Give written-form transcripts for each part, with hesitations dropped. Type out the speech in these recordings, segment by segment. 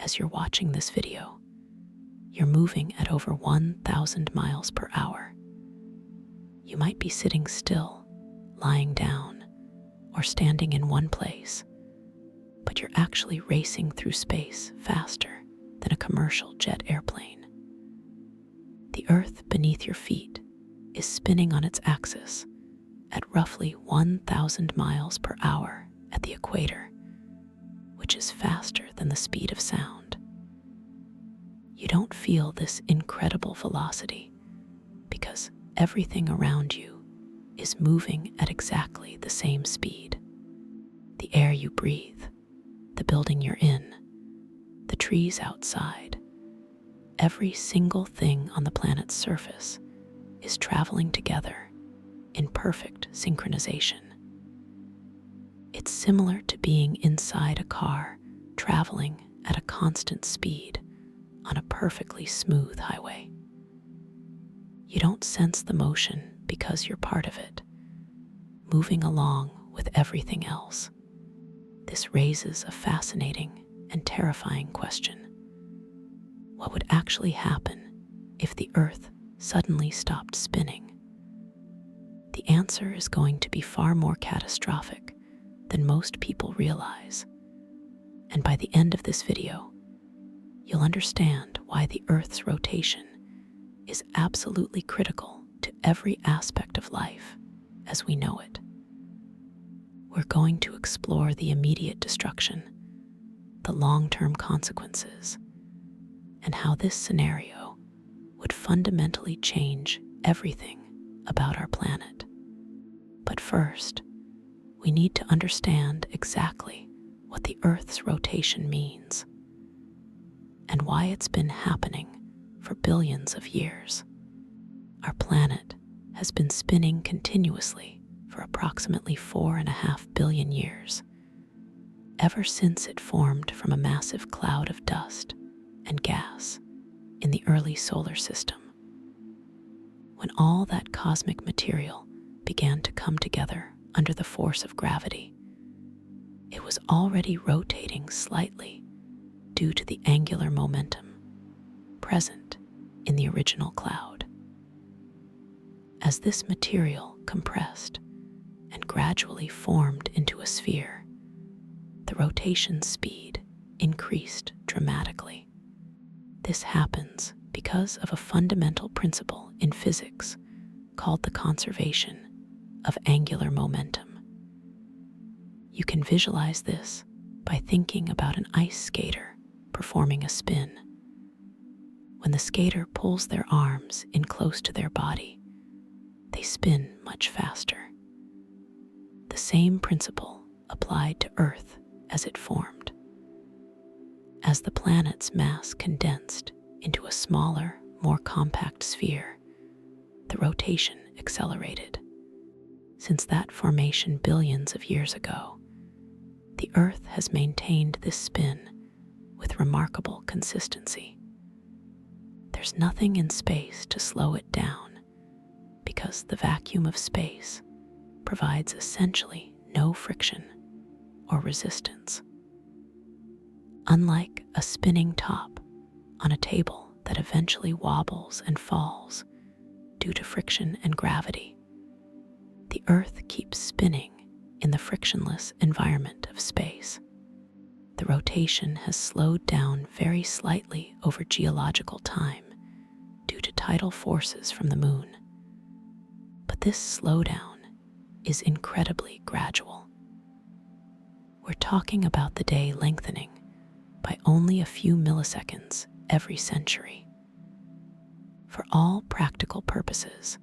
as you're watching this video, you're moving at over 1,000 miles per hour. You might be sitting still, lying down, or standing in one place, but you're actually racing through space faster than a commercial jet airplane. The Earth beneath your feet is spinning on its axis at roughly 1,000 miles per hour at the equator, which is faster than the speed of sound. You don't feel this incredible velocity because everything around you is moving at exactly the same speed. The air you breathe, the building you're in, the trees outside, every single thing on the planet's surface is traveling together in perfect synchronization. It's similar to being inside a car traveling at a constant speed on a perfectly smooth highway. You don't sense the motion because you're part of it, moving along with everything else. This raises a fascinating and terrifying question. What would actually happen if the Earth suddenly stopped spinning? The answer is going to be far more catastrophic than most people realize. And by the end of this video, you'll understand why the Earth's rotation is absolutely critical to every aspect of life as we know it. We're going to explore the immediate destruction, the long-term consequences, and how this scenario would fundamentally change everything about our planet. But first, we need to understand exactly what the Earth's rotation means and why it's been happening for billions of years. Our planet has been spinning continuously for approximately 4.5 billion years, ever since it formed from a massive cloud of dust and gas in the early solar system. When all that cosmic material began to come together under the force of gravity, it was already rotating slightly due to the angular momentum present in the original cloud. As this material compressed and gradually formed into a sphere, the rotation speed increased dramatically. This happens because of a fundamental principle in physics called the conservation of angular momentum. You can visualize this by thinking about an ice skater performing a spin. When the skater pulls their arms in close to their body, they spin much faster. The same principle applied to Earth as it formed. As the planet's mass condensed into a smaller, more compact sphere, the rotation accelerated. Since that formation billions of years ago, the Earth has maintained this spin with remarkable consistency. There's nothing in space to slow it down because the vacuum of space provides essentially no friction or resistance. Unlike a spinning top on a table that eventually wobbles and falls due to friction and gravity, the Earth keeps spinning in the frictionless environment of space. The rotation has slowed down very slightly over geological time due to tidal forces from the moon. But this slowdown is incredibly gradual. We're talking about the day lengthening by only a few milliseconds every century. For all practical purposes,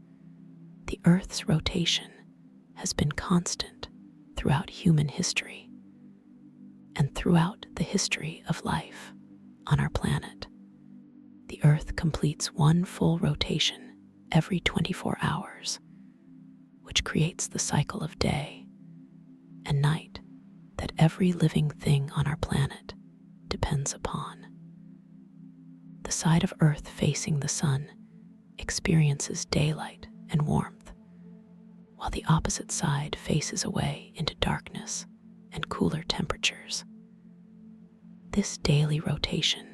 the Earth's rotation has been constant throughout human history and throughout the history of life on our planet. The Earth completes one full rotation every 24 hours, which creates the cycle of day and night that every living thing on our planet depends upon. The side of Earth facing the sun experiences daylight and warmth, while the opposite side faces away into darkness and cooler temperatures. This daily rotation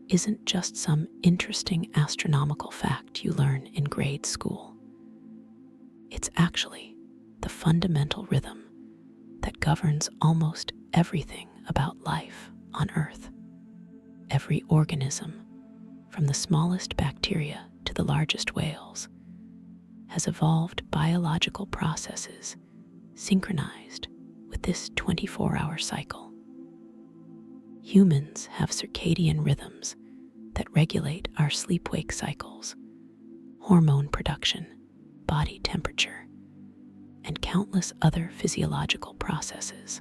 isn't just some interesting astronomical fact you learn in grade school. It's actually the fundamental rhythm that governs almost everything about life on Earth. Every organism, from the smallest bacteria to the largest whales, has evolved biological processes synchronized with this 24-hour cycle. Humans have circadian rhythms that regulate our sleep-wake cycles, hormone production, body temperature, and countless other physiological processes.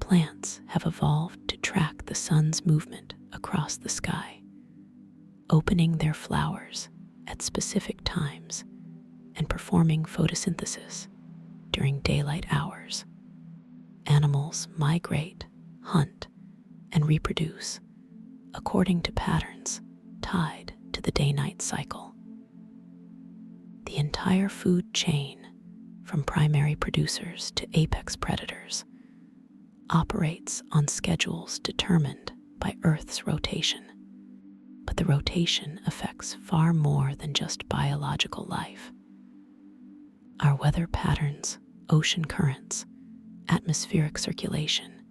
Plants have evolved to track the sun's movement across the sky, opening their flowers at specific times and performing photosynthesis during daylight hours. Animals migrate, hunt, and reproduce according to patterns tied to the day-night cycle. The entire food chain, from primary producers to apex predators, operates on schedules determined by Earth's rotation. But the rotation affects far more than just biological life. Our weather patterns, ocean currents, atmospheric circulation,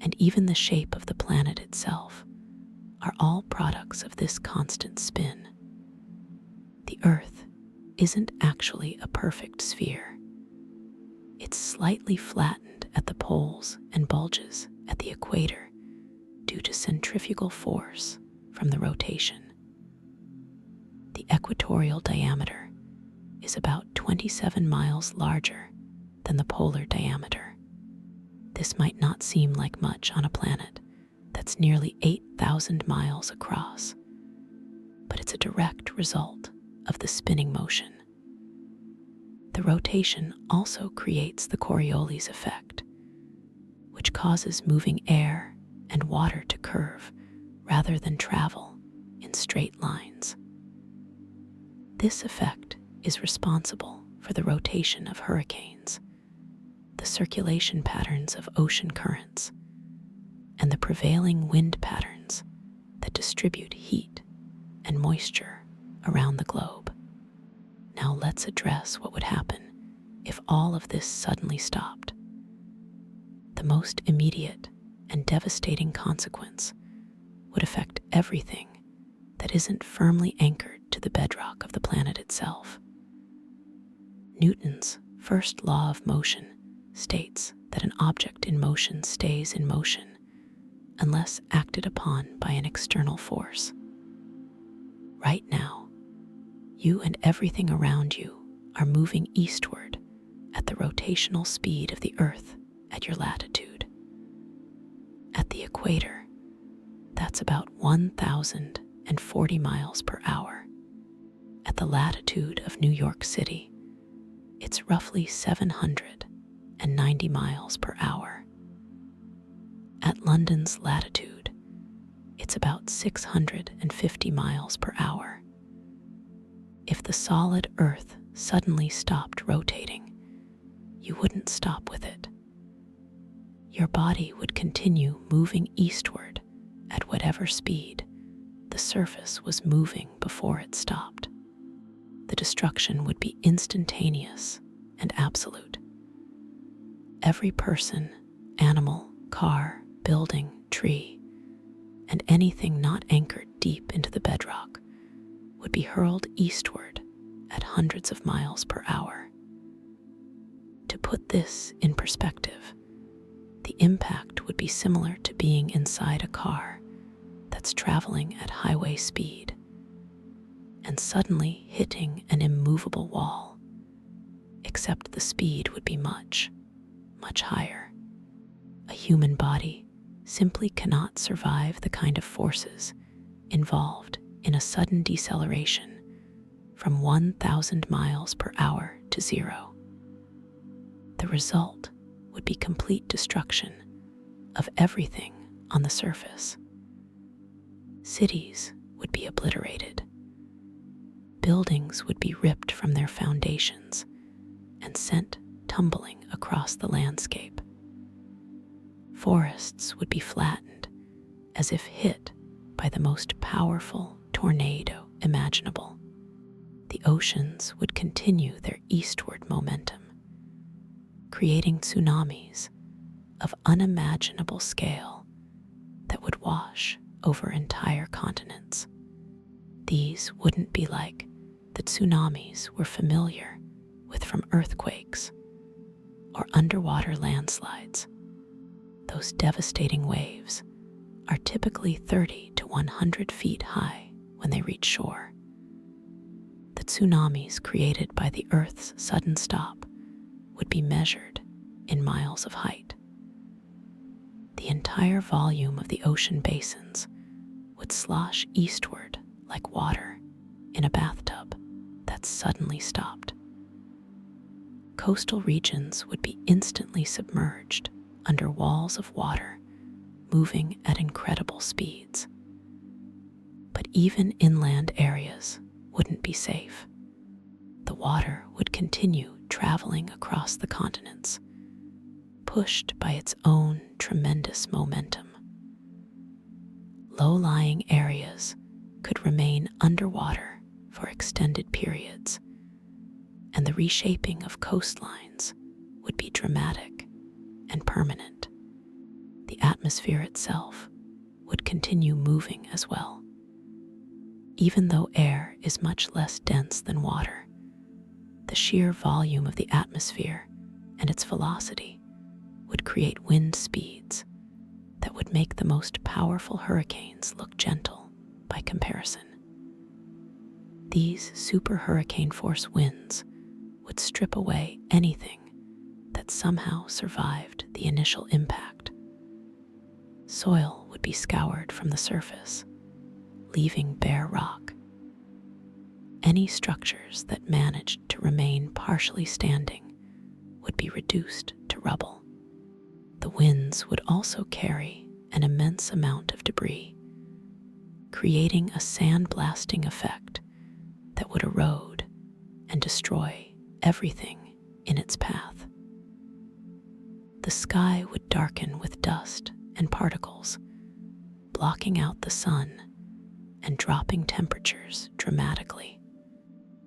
and even the shape of the planet itself are all products of this constant spin. The Earth isn't actually a perfect sphere. It's slightly flattened at the poles and bulges at the equator due to centrifugal force from the rotation. The equatorial diameter is about 27 miles larger than the polar diameter. This might not seem like much on a planet that's nearly 8,000 miles across, but it's a direct result of the spinning motion. The rotation also creates the Coriolis effect, which causes moving air and water to curve rather than travel in straight lines. This effect is responsible for the rotation of hurricanes, the circulation patterns of ocean currents, and the prevailing wind patterns that distribute heat and moisture around the globe. Now let's address what would happen if all of this suddenly stopped. The most immediate and devastating consequence would affect everything that isn't firmly anchored to the bedrock of the planet itself. Newton's first law of motion states that an object in motion stays in motion unless acted upon by an external force. Right now, you and everything around you are moving eastward at the rotational speed of the Earth at your latitude. At the equator, that's about 1,040 miles per hour. At the latitude of New York City, it's roughly 790 miles per hour. At London's latitude, it's about 650 miles per hour. If the solid Earth suddenly stopped rotating, you wouldn't stop with it. Your body would continue moving eastward at whatever speed the surface was moving before it stopped. The destruction would be instantaneous and absolute. Every person, animal, car, building, tree, and anything not anchored deep into the bedrock would be hurled eastward at hundreds of miles per hour. To put this in perspective, the impact would be similar to being inside a car that's traveling at highway speed and suddenly hitting an immovable wall, except the speed would be much, much higher. A human body simply cannot survive the kind of forces involved in a sudden deceleration from 1,000 miles per hour to zero. The result would be complete destruction of everything on the surface. Cities would be obliterated. Buildings would be ripped from their foundations and sent tumbling across the landscape. Forests would be flattened as if hit by the most powerful tornado imaginable. The oceans would continue their eastward momentum, creating tsunamis of unimaginable scale that would wash over entire continents. These wouldn't be like the tsunamis we're familiar with from earthquakes or underwater landslides. Those devastating waves are typically 30 to 100 feet high when they reach shore. The tsunamis created by the Earth's sudden stop would be measured in miles of height. The entire volume of the ocean basins would slosh eastward like water in a bathtub that's suddenly stopped. Coastal regions would be instantly submerged under walls of water moving at incredible speeds. But even inland areas wouldn't be safe. The water would continue traveling across the continents, pushed by its own tremendous momentum. Low-lying areas could remain underwater for extended periods, and the reshaping of coastlines would be dramatic and permanent. The atmosphere itself would continue moving as well. Even though air is much less dense than water, the sheer volume of the atmosphere and its velocity would create wind speeds that would make the most powerful hurricanes look gentle by comparison. These super hurricane force winds would strip away anything that somehow survived the initial impact. Soil would be scoured from the surface, leaving bare rock. Any structures that managed to remain partially standing would be reduced to rubble. The winds would also carry an immense amount of debris, creating a sandblasting effect that would erode and destroy everything in its path. The sky would darken with dust and particles, blocking out the sun and dropping temperatures dramatically.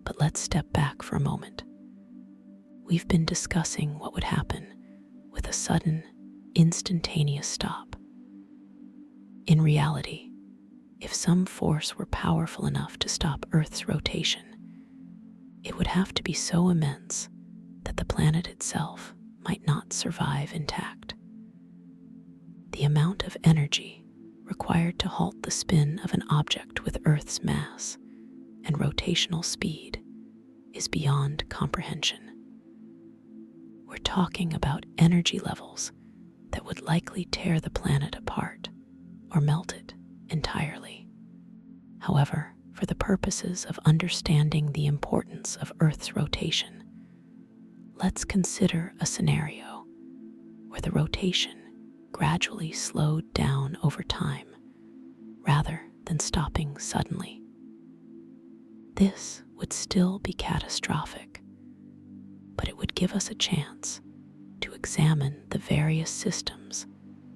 But let's step back for a moment. We've been discussing what would happen with a sudden, instantaneous stop. In reality, if some force were powerful enough to stop Earth's rotation, it would have to be so immense that the planet itself might not survive intact. The amount of energy required to halt the spin of an object with Earth's mass and rotational speed is beyond comprehension. We're talking about energy levels that would likely tear the planet apart or melt it entirely. However, for the purposes of understanding the importance of Earth's rotation, let's consider a scenario where the rotation gradually slowed down over time rather than stopping suddenly. This would still be catastrophic, but it would give us a chance to examine the various systems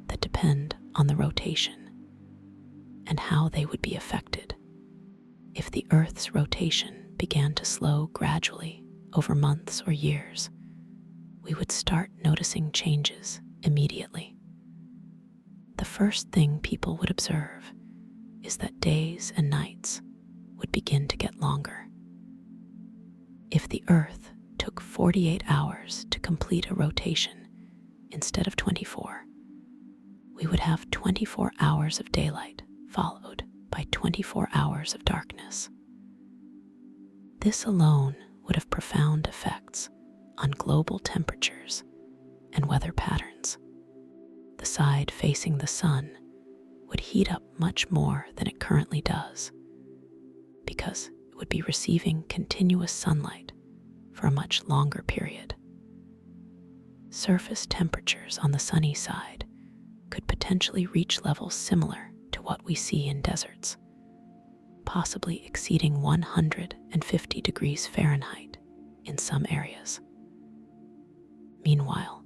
that depend on the rotation and how they would be affected. If the Earth's rotation began to slow gradually over months or years, we would start noticing changes immediately. The first thing people would observe is that days and nights would begin to get longer. If the Earth took 48 hours to complete a rotation instead of 24, we would have 24 hours of daylight followed by 24 hours of darkness. This alone would have profound effects on global temperatures and weather patterns. The side facing the sun would heat up much more than it currently does because it would be receiving continuous sunlight for a much longer period. Surface temperatures on the sunny side could potentially reach levels similar to what we see in deserts, possibly exceeding 150 degrees Fahrenheit in some areas. Meanwhile,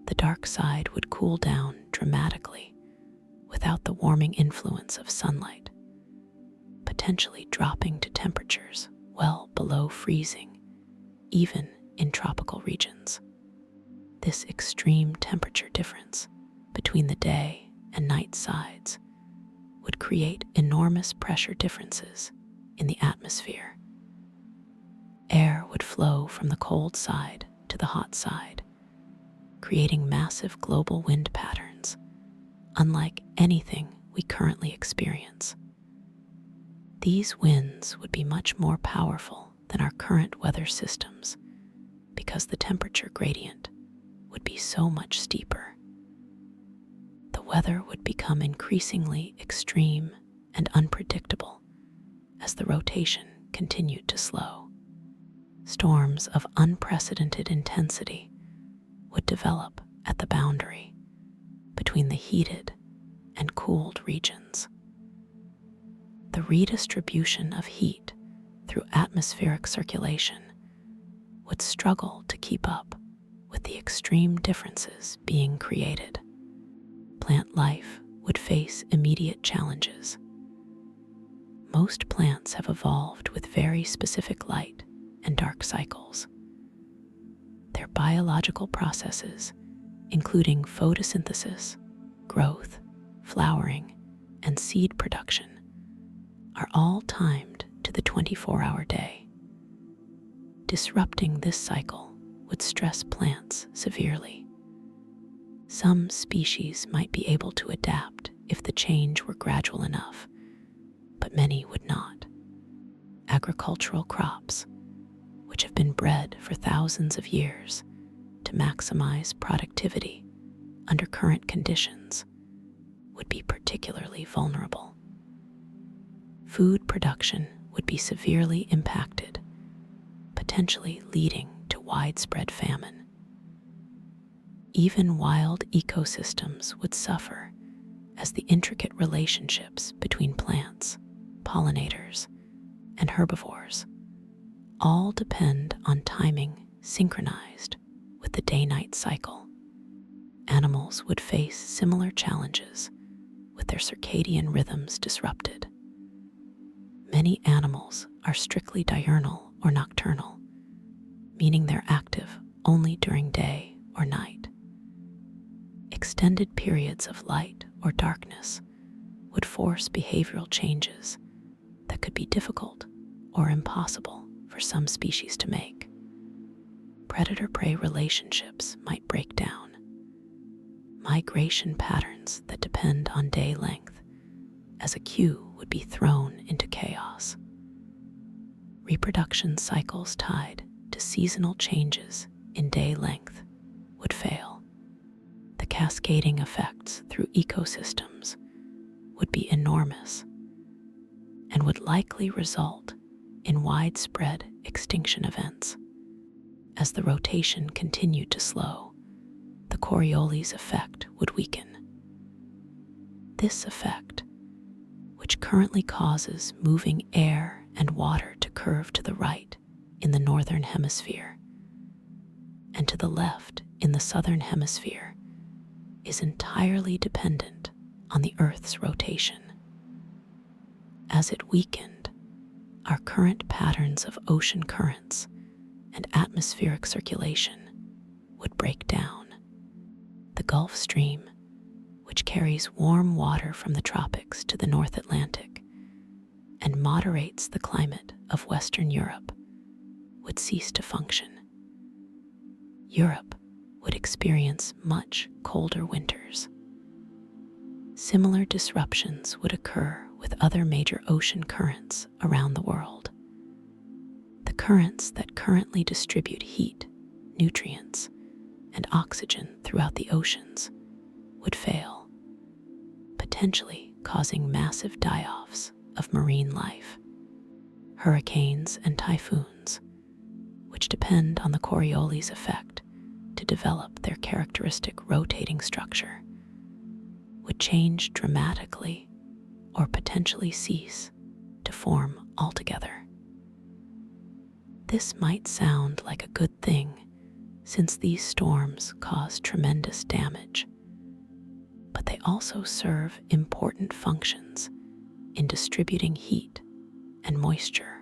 the dark side would cool down dramatically without the warming influence of sunlight, potentially dropping to temperatures well below freezing, even in tropical regions. This extreme temperature difference between the day and night sides would create enormous pressure differences in the atmosphere. Air would flow from the cold side to the hot side, creating massive global wind patterns, unlike anything we currently experience. These winds would be much more powerful than our current weather systems because the temperature gradient would be so much steeper. The weather would become increasingly extreme and unpredictable as the rotation continued to slow. Storms of unprecedented intensity would develop at the boundary between the heated and cooled regions. The redistribution of heat through atmospheric circulation would struggle to keep up with the extreme differences being created. Plant life would face immediate challenges. Most plants have evolved with very specific light and dark cycles. Their biological processes, including photosynthesis, growth, flowering, and seed production, are all timed to the 24-hour day. Disrupting this cycle would stress plants severely. Some species might be able to adapt if the change were gradual enough, but many would not. Agricultural crops, which have been bred for thousands of years to maximize productivity under current conditions, would be particularly vulnerable. Food production would be severely impacted, potentially leading to widespread famine. Even wild ecosystems would suffer as the intricate relationships between plants, pollinators, and herbivores all depend on timing synchronized with the day-night cycle. Animals would face similar challenges with their circadian rhythms disrupted. Many animals are strictly diurnal or nocturnal, meaning they're active only during day or night. Extended periods of light or darkness would force behavioral changes that could be difficult or impossible for some species to make. Predator-prey relationships might break down. Migration patterns that depend on day length as a cue would be thrown into chaos. Reproduction cycles tied to seasonal changes in day length would fail. The cascading effects through ecosystems would be enormous and would likely result in widespread extinction events. As the rotation continued to slow, the Coriolis effect would weaken. This effect, which currently causes moving air and water to curve to the right in the northern hemisphere and to the left in the southern hemisphere, is entirely dependent on the Earth's rotation. As it weakened, our current patterns of ocean currents and atmospheric circulation would break down. The Gulf Stream, which carries warm water from the tropics to the North Atlantic and moderates the climate of Western Europe, would cease to function. Europe would experience much colder winters. Similar disruptions would occur with other major ocean currents around the world. The currents that currently distribute heat, nutrients, and oxygen throughout the oceans would fail, potentially causing massive die-offs of marine life. Hurricanes and typhoons, which depend on the Coriolis effect to develop their characteristic rotating structure, would change dramatically or potentially cease to form altogether. This might sound like a good thing since these storms cause tremendous damage, but they also serve important functions in distributing heat and moisture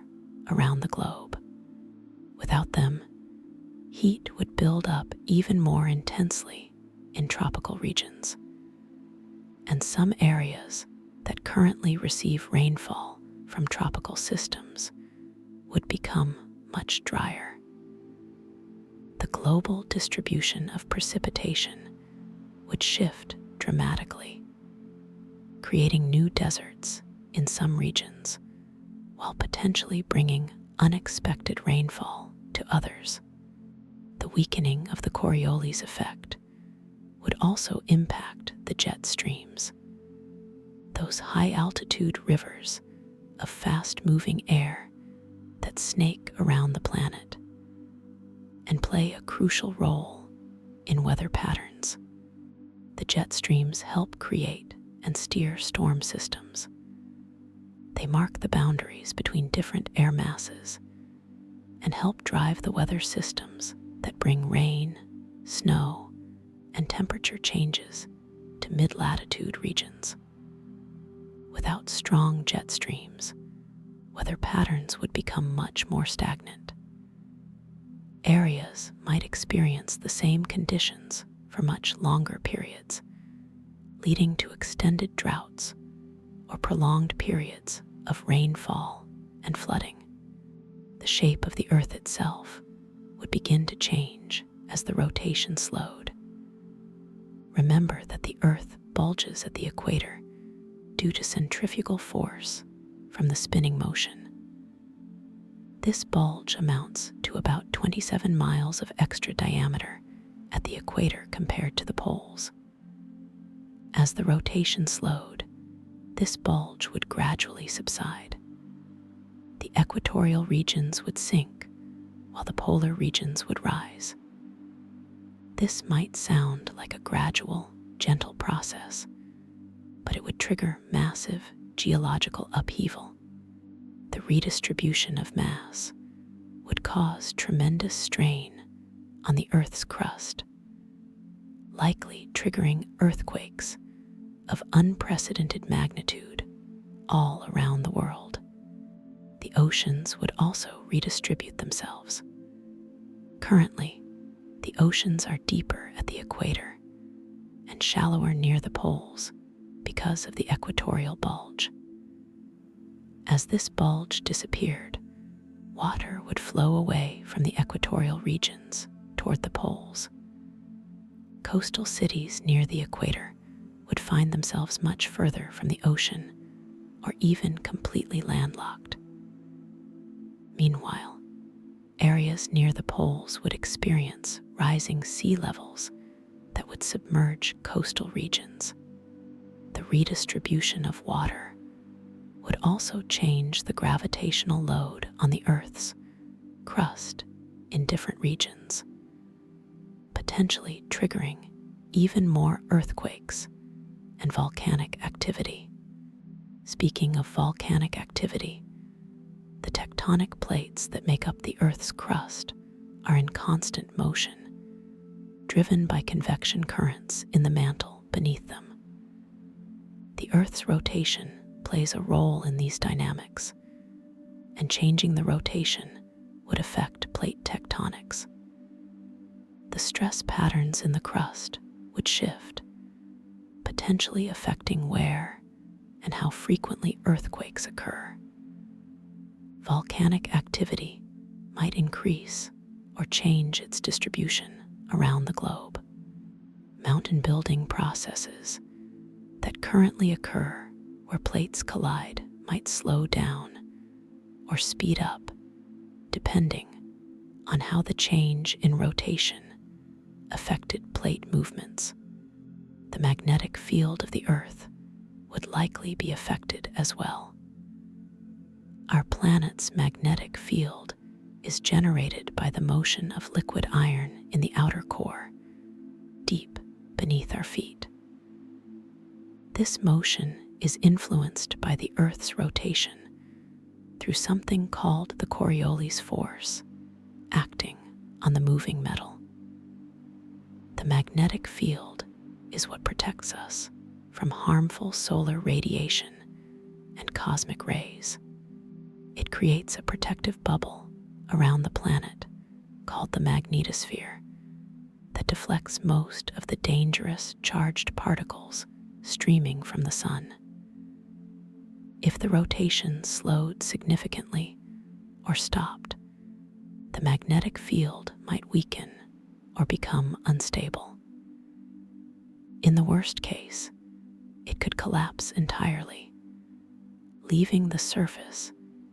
around the globe. Without them, heat would build up even more intensely in tropical regions, and some areas that currently receive rainfall from tropical systems would become much drier. The global distribution of precipitation would shift dramatically, creating new deserts in some regions, while potentially bringing unexpected rainfall to others. The weakening of the Coriolis effect would also impact the jet streams, those high-altitude rivers of fast-moving air that snake around the planet and play a crucial role in weather patterns. The jet streams help create and steer storm systems. They mark the boundaries between different air masses and help drive the weather systems that bring rain, snow, and temperature changes to mid-latitude regions. Without strong jet streams, weather patterns would become much more stagnant. Areas might experience the same conditions for much longer periods, leading to extended droughts or prolonged periods of rainfall and flooding. The shape of the Earth itself would begin to change as the rotation slowed. Remember that the Earth bulges at the equator due to centrifugal force from the spinning motion. This bulge amounts to about 27 miles of extra diameter at the equator compared to the poles. As the rotation slowed, this bulge would gradually subside. The equatorial regions would sink, while the polar regions would rise. This might sound like a gradual, gentle process, but it would trigger massive geological upheaval. The redistribution of mass would cause tremendous strain on the Earth's crust, likely triggering earthquakes of unprecedented magnitude all around the world. The oceans would also redistribute themselves. Currently, the oceans are deeper at the equator and shallower near the poles because of the equatorial bulge. As this bulge disappeared, water would flow away from the equatorial regions toward the poles. Coastal cities near the equator would find themselves much further from the ocean or even completely landlocked. Meanwhile, areas near the poles would experience rising sea levels that would submerge coastal regions. The redistribution of water would also change the gravitational load on the Earth's crust in different regions, potentially triggering even more earthquakes and volcanic activity. Speaking of volcanic activity, the tectonic plates that make up the Earth's crust are in constant motion, driven by convection currents in the mantle beneath them. The Earth's rotation plays a role in these dynamics, and changing the rotation would affect plate tectonics. The stress patterns in the crust would shift, potentially affecting where and how frequently earthquakes occur. Volcanic activity might increase or change its distribution around the globe. Mountain building processes that currently occur where plates collide might slow down or speed up, depending on how the change in rotation affected plate movements. The magnetic field of the Earth would likely be affected as well. Our planet's magnetic field is generated by the motion of liquid iron in the outer core, deep beneath our feet. This motion is influenced by the Earth's rotation through something called the Coriolis force, acting on the moving metal. The magnetic field is what protects us from harmful solar radiation and cosmic rays. It creates a protective bubble around the planet called the magnetosphere that deflects most of the dangerous charged particles streaming from the sun. If the rotation slowed significantly or stopped, the magnetic field might weaken or become unstable. In the worst case, it could collapse entirely, leaving the surface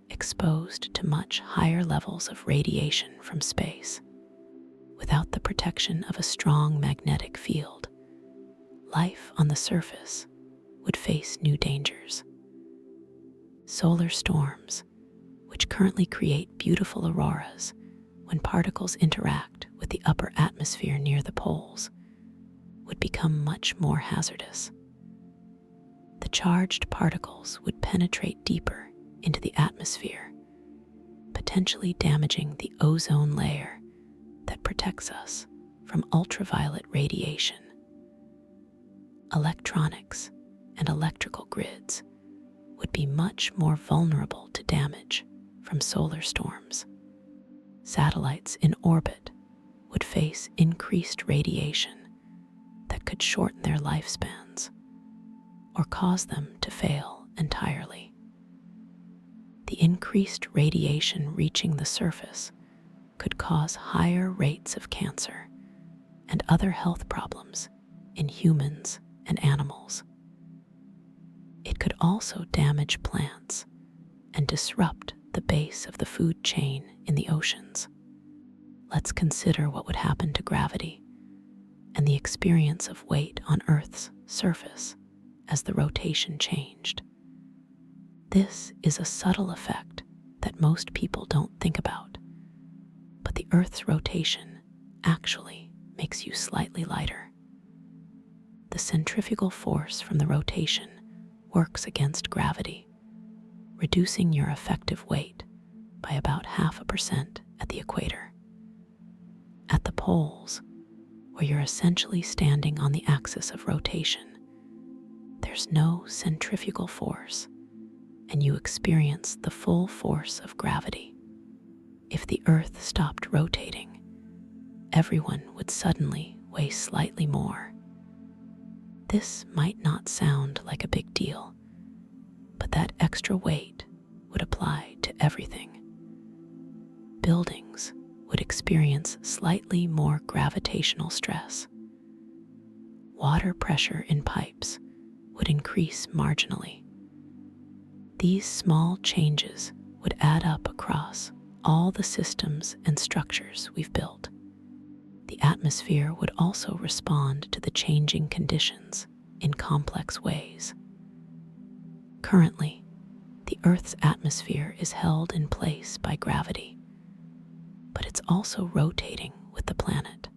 exposed to much higher levels of radiation from space. Without the protection of a strong magnetic field, life on the surface would face new dangers. Solar storms, which currently create beautiful auroras when particles interact with the upper atmosphere near the poles, would become much more hazardous. The charged particles would penetrate deeper into the atmosphere, potentially damaging the ozone layer that protects us from ultraviolet radiation. Electronics and electrical grids would be much more vulnerable to damage from solar storms. Satellites in orbit would face increased radiation that could shorten their lifespans or cause them to fail entirely. The increased radiation reaching the surface could cause higher rates of cancer and other health problems in humans and animals. It could also damage plants and disrupt the base of the food chain in the oceans. Let's consider what would happen to gravity and the experience of weight on Earth's surface as the rotation changed. This is a subtle effect that most people don't think about, but the Earth's rotation actually makes you slightly lighter. The centrifugal force from the rotation works against gravity, reducing your effective weight by about 0.5% at the equator. At the poles, where you're essentially standing on the axis of rotation, there's no centrifugal force, and you experience the full force of gravity. If the Earth stopped rotating, everyone would suddenly weigh slightly more. This might not sound like a big deal, but that extra weight would apply to everything. Buildings would experience slightly more gravitational stress. Water pressure in pipes would increase marginally. These small changes would add up across all the systems and structures we've built. The atmosphere would also respond to the changing conditions in complex ways. Currently, the Earth's atmosphere is held in place by gravity, but it's also rotating with the planet.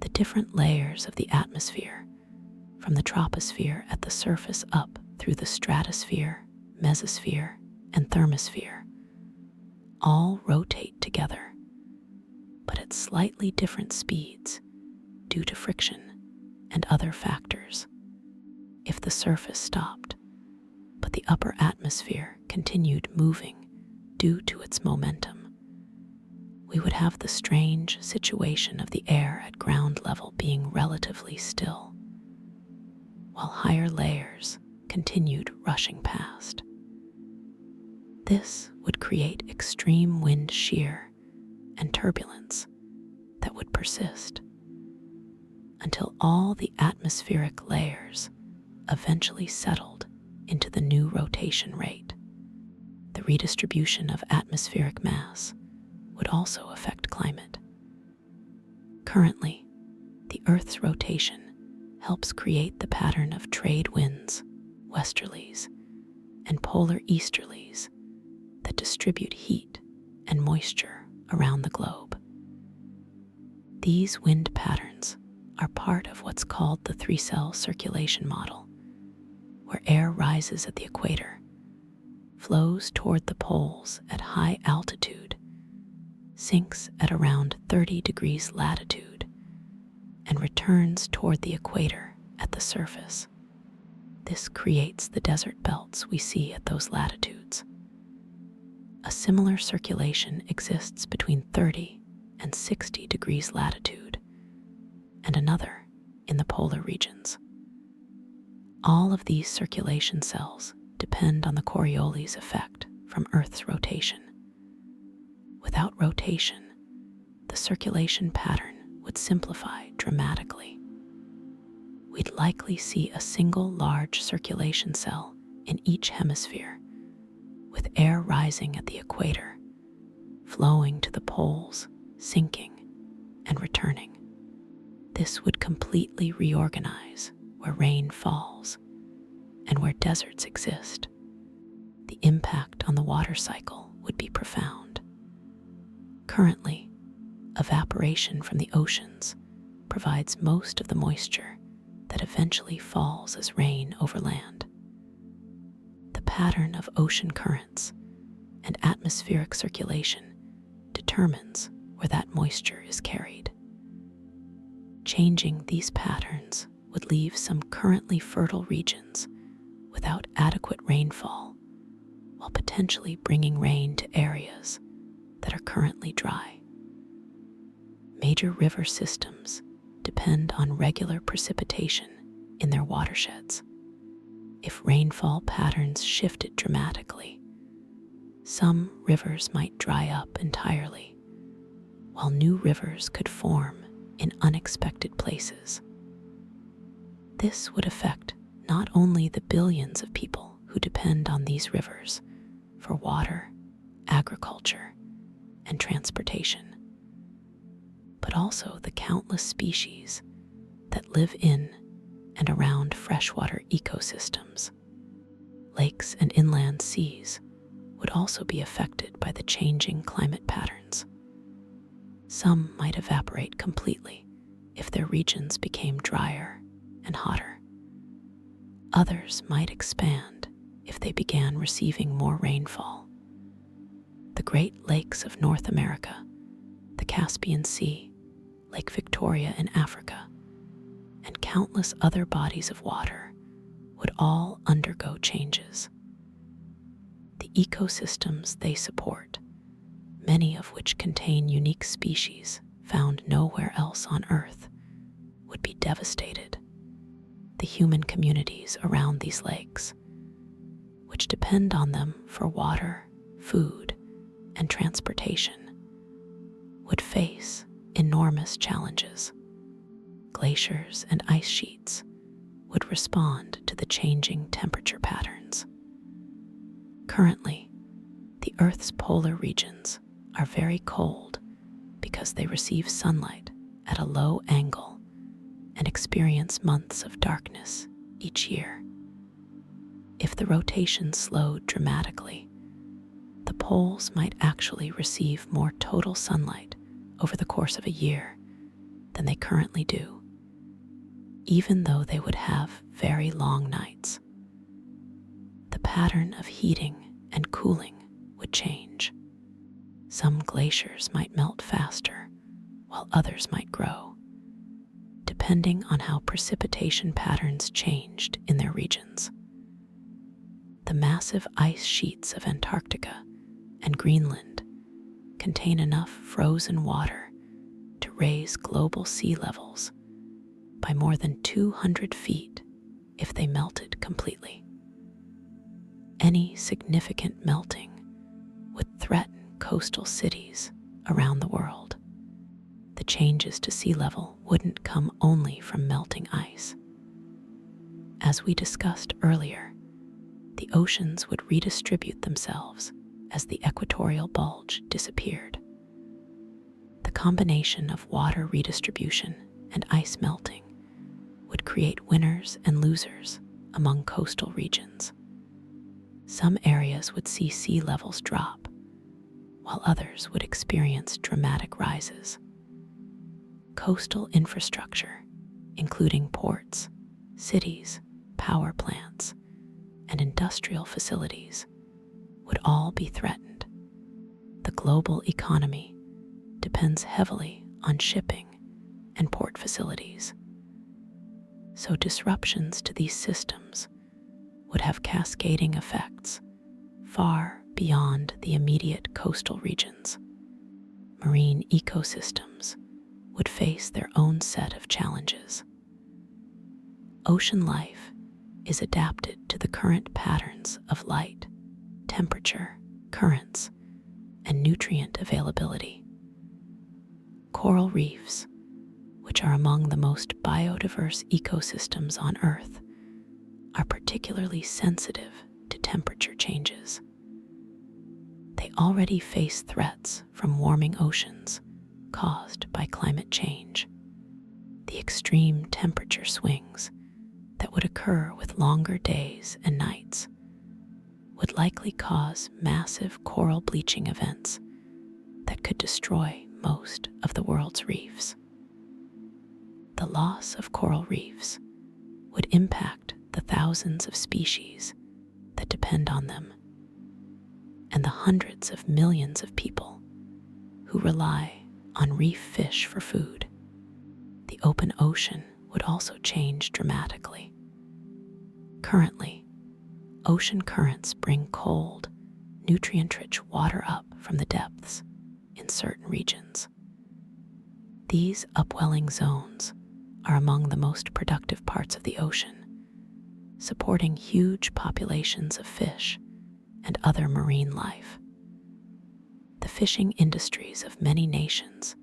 The different layers of the atmosphere, from the troposphere at the surface up through the stratosphere, mesosphere, and thermosphere, all rotate together, but at slightly different speeds due to friction and other factors. If the surface stopped, but the upper atmosphere continued moving due to its momentum, we would have the strange situation of the air at ground level being relatively still, while higher layers continued rushing past. This would create extreme wind shear and turbulence that would persist until all the atmospheric layers eventually settled into the new rotation rate. The redistribution of atmospheric mass would also affect climate. Currently, the Earth's rotation helps create the pattern of trade winds, westerlies, and polar easterlies that distribute heat and moisture around the globe. These wind patterns are part of what's called the three-cell circulation model, where air rises at the equator, flows toward the poles at high altitude, sinks at around 30 degrees latitude, and returns toward the equator at the surface. This creates the desert belts we see at those latitudes. A similar circulation exists between 30 and 60 degrees latitude, and another in the polar regions. All of these circulation cells depend on the Coriolis effect from Earth's rotation. Without rotation, the circulation pattern would simplify dramatically. We'd likely see a single large circulation cell in each hemisphere, with air rising at the equator, flowing to the poles, sinking, and returning. This would completely reorganize where rain falls and where deserts exist. The impact on the water cycle would be profound. Currently, evaporation from the oceans provides most of the moisture that eventually falls as rain over land. The pattern of ocean currents and atmospheric circulation determines where that moisture is carried. Changing these patterns would leave some currently fertile regions without adequate rainfall, while potentially bringing rain to areas that are currently dry. Major river systems depend on regular precipitation in their watersheds. If rainfall patterns shifted dramatically, some rivers might dry up entirely, while new rivers could form in unexpected places. This would affect not only the billions of people who depend on these rivers for water, agriculture, and transportation, but also the countless species that live in and around freshwater ecosystems. Lakes and inland seas would also be affected by the changing climate patterns. Some might evaporate completely if their regions became drier and hotter. Others might expand if they began receiving more rainfall. The Great Lakes of North America, the Caspian Sea, Lake Victoria in Africa, and countless other bodies of water would all undergo changes. The ecosystems they support, many of which contain unique species found nowhere else on Earth, would be devastated. The human communities around these lakes, which depend on them for water, food, and transportation, would face enormous challenges. Glaciers and ice sheets would respond to the changing temperature patterns. Currently, the Earth's polar regions are very cold because they receive sunlight at a low angle and experience months of darkness each year. If the rotation slowed dramatically, the poles might actually receive more total sunlight over the course of a year than they currently do, even though they would have very long nights. The pattern of heating and cooling would change. Some glaciers might melt faster, while others might grow, depending on how precipitation patterns changed in their regions. The massive ice sheets of Antarctica and Greenland contain enough frozen water to raise global sea levels by more than 200 feet if they melted completely. Any significant melting would threaten coastal cities around the world. The changes to sea level wouldn't come only from melting ice. As we discussed earlier, the oceans would redistribute themselves as the equatorial bulge disappeared. The combination of water redistribution and ice melting would create winners and losers among coastal regions. Some areas would see sea levels drop, while others would experience dramatic rises. Coastal infrastructure, including ports, cities, power plants, and industrial facilities, would all be threatened. The global economy depends heavily on shipping and port facilities. So disruptions to these systems would have cascading effects far beyond the immediate coastal regions. Marine ecosystems would face their own set of challenges. Ocean life is adapted to the current patterns of light, temperature, currents, and nutrient availability. Coral reefs, which are among the most biodiverse ecosystems on Earth, are particularly sensitive to temperature changes. They already face threats from warming oceans caused by climate change. The extreme temperature swings that would occur with longer days and nights would likely cause massive coral bleaching events that could destroy most of the world's reefs. The loss of coral reefs would impact the thousands of species that depend on them and the hundreds of millions of people who rely on reef fish for food. The open ocean would also change dramatically. Currently, ocean currents bring cold, nutrient-rich water up from the depths in certain regions. These upwelling zones are among the most productive parts of the ocean, supporting huge populations of fish and other marine life. The fishing industries of many nations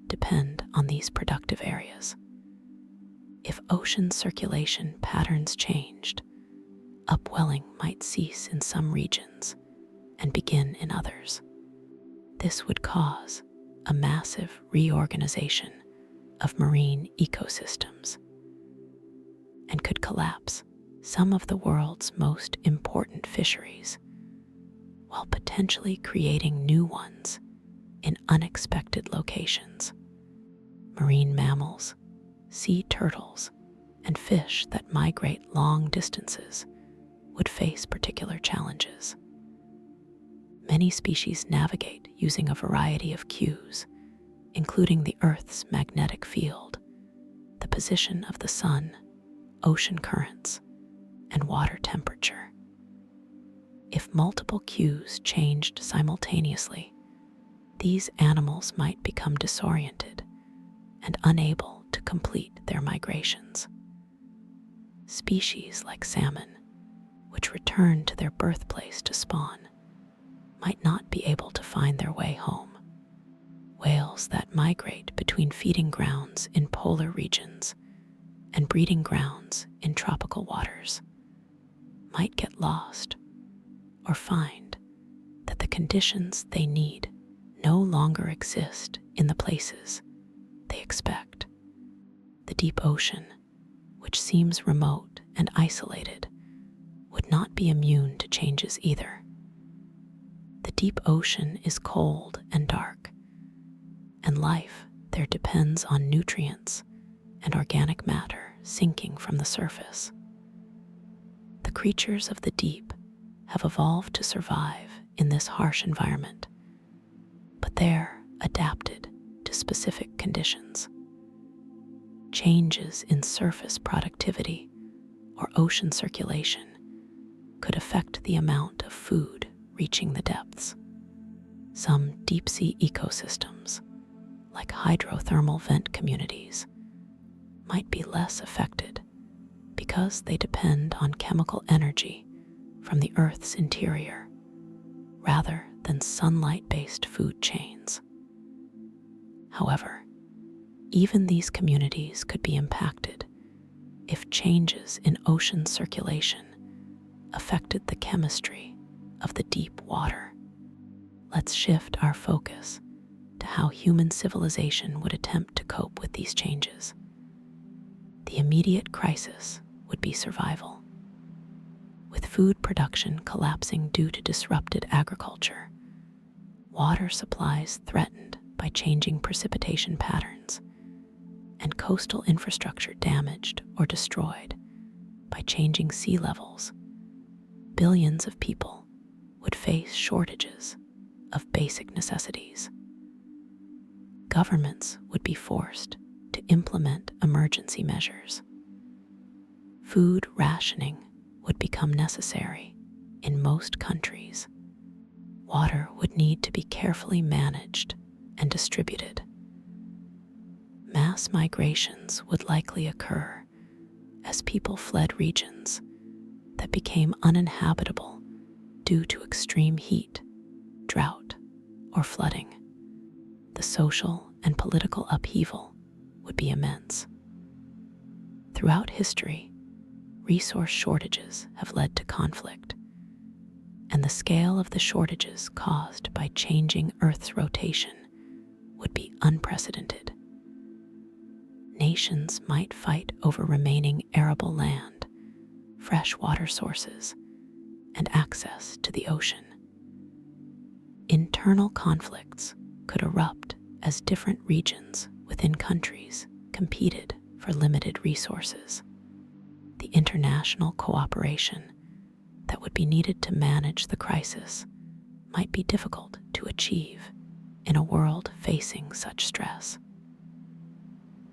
depend on these productive areas. If ocean circulation patterns changed, upwelling might cease in some regions and begin in others. This would cause a massive reorganization of marine ecosystems and could collapse some of the world's most important fisheries, while potentially creating new ones in unexpected locations. Marine mammals, sea turtles, and fish that migrate long distances would face particular challenges. Many species navigate using a variety of cues, including the Earth's magnetic field, the position of the sun, ocean currents, and water temperature. If multiple cues changed simultaneously, these animals might become disoriented and unable to complete their migrations. Species like salmon, which return to their birthplace to spawn, might not be able to find their way home. Whales that migrate between feeding grounds in polar regions and breeding grounds in tropical waters might get lost or find that the conditions they need no longer exist in the places they expect. The deep ocean, which seems remote and isolated, would not be immune to changes either. The deep ocean is cold and dark, and life there depends on nutrients and organic matter sinking from the surface. The creatures of the deep have evolved to survive in this harsh environment, but they're adapted to specific conditions. Changes in surface productivity or ocean circulation could affect the amount of food reaching the depths. Some deep-sea ecosystems, like hydrothermal vent communities, might be less affected because they depend on chemical energy from the Earth's interior rather than sunlight-based food chains. However, even these communities could be impacted if changes in ocean circulation affected the chemistry of the deep water. Let's shift our focus to how human civilization would attempt to cope with these changes. The immediate crisis would be survival. With food production collapsing due to disrupted agriculture, water supplies threatened by changing precipitation patterns, and coastal infrastructure damaged or destroyed by changing sea levels, billions of people would face shortages of basic necessities. Governments would be forced to implement emergency measures. Food rationing would become necessary in most countries. Water would need to be carefully managed and distributed. Mass migrations would likely occur as people fled regions that became uninhabitable due to extreme heat, drought, or flooding. The social and political upheaval would be immense. Throughout history, resource shortages have led to conflict, and the scale of the shortages caused by changing Earth's rotation would be unprecedented. Nations might fight over remaining arable land, fresh water sources, and access to the ocean. Internal conflicts could erupt as different regions within countries competed for limited resources. The international cooperation that would be needed to manage the crisis might be difficult to achieve in a world facing such stress.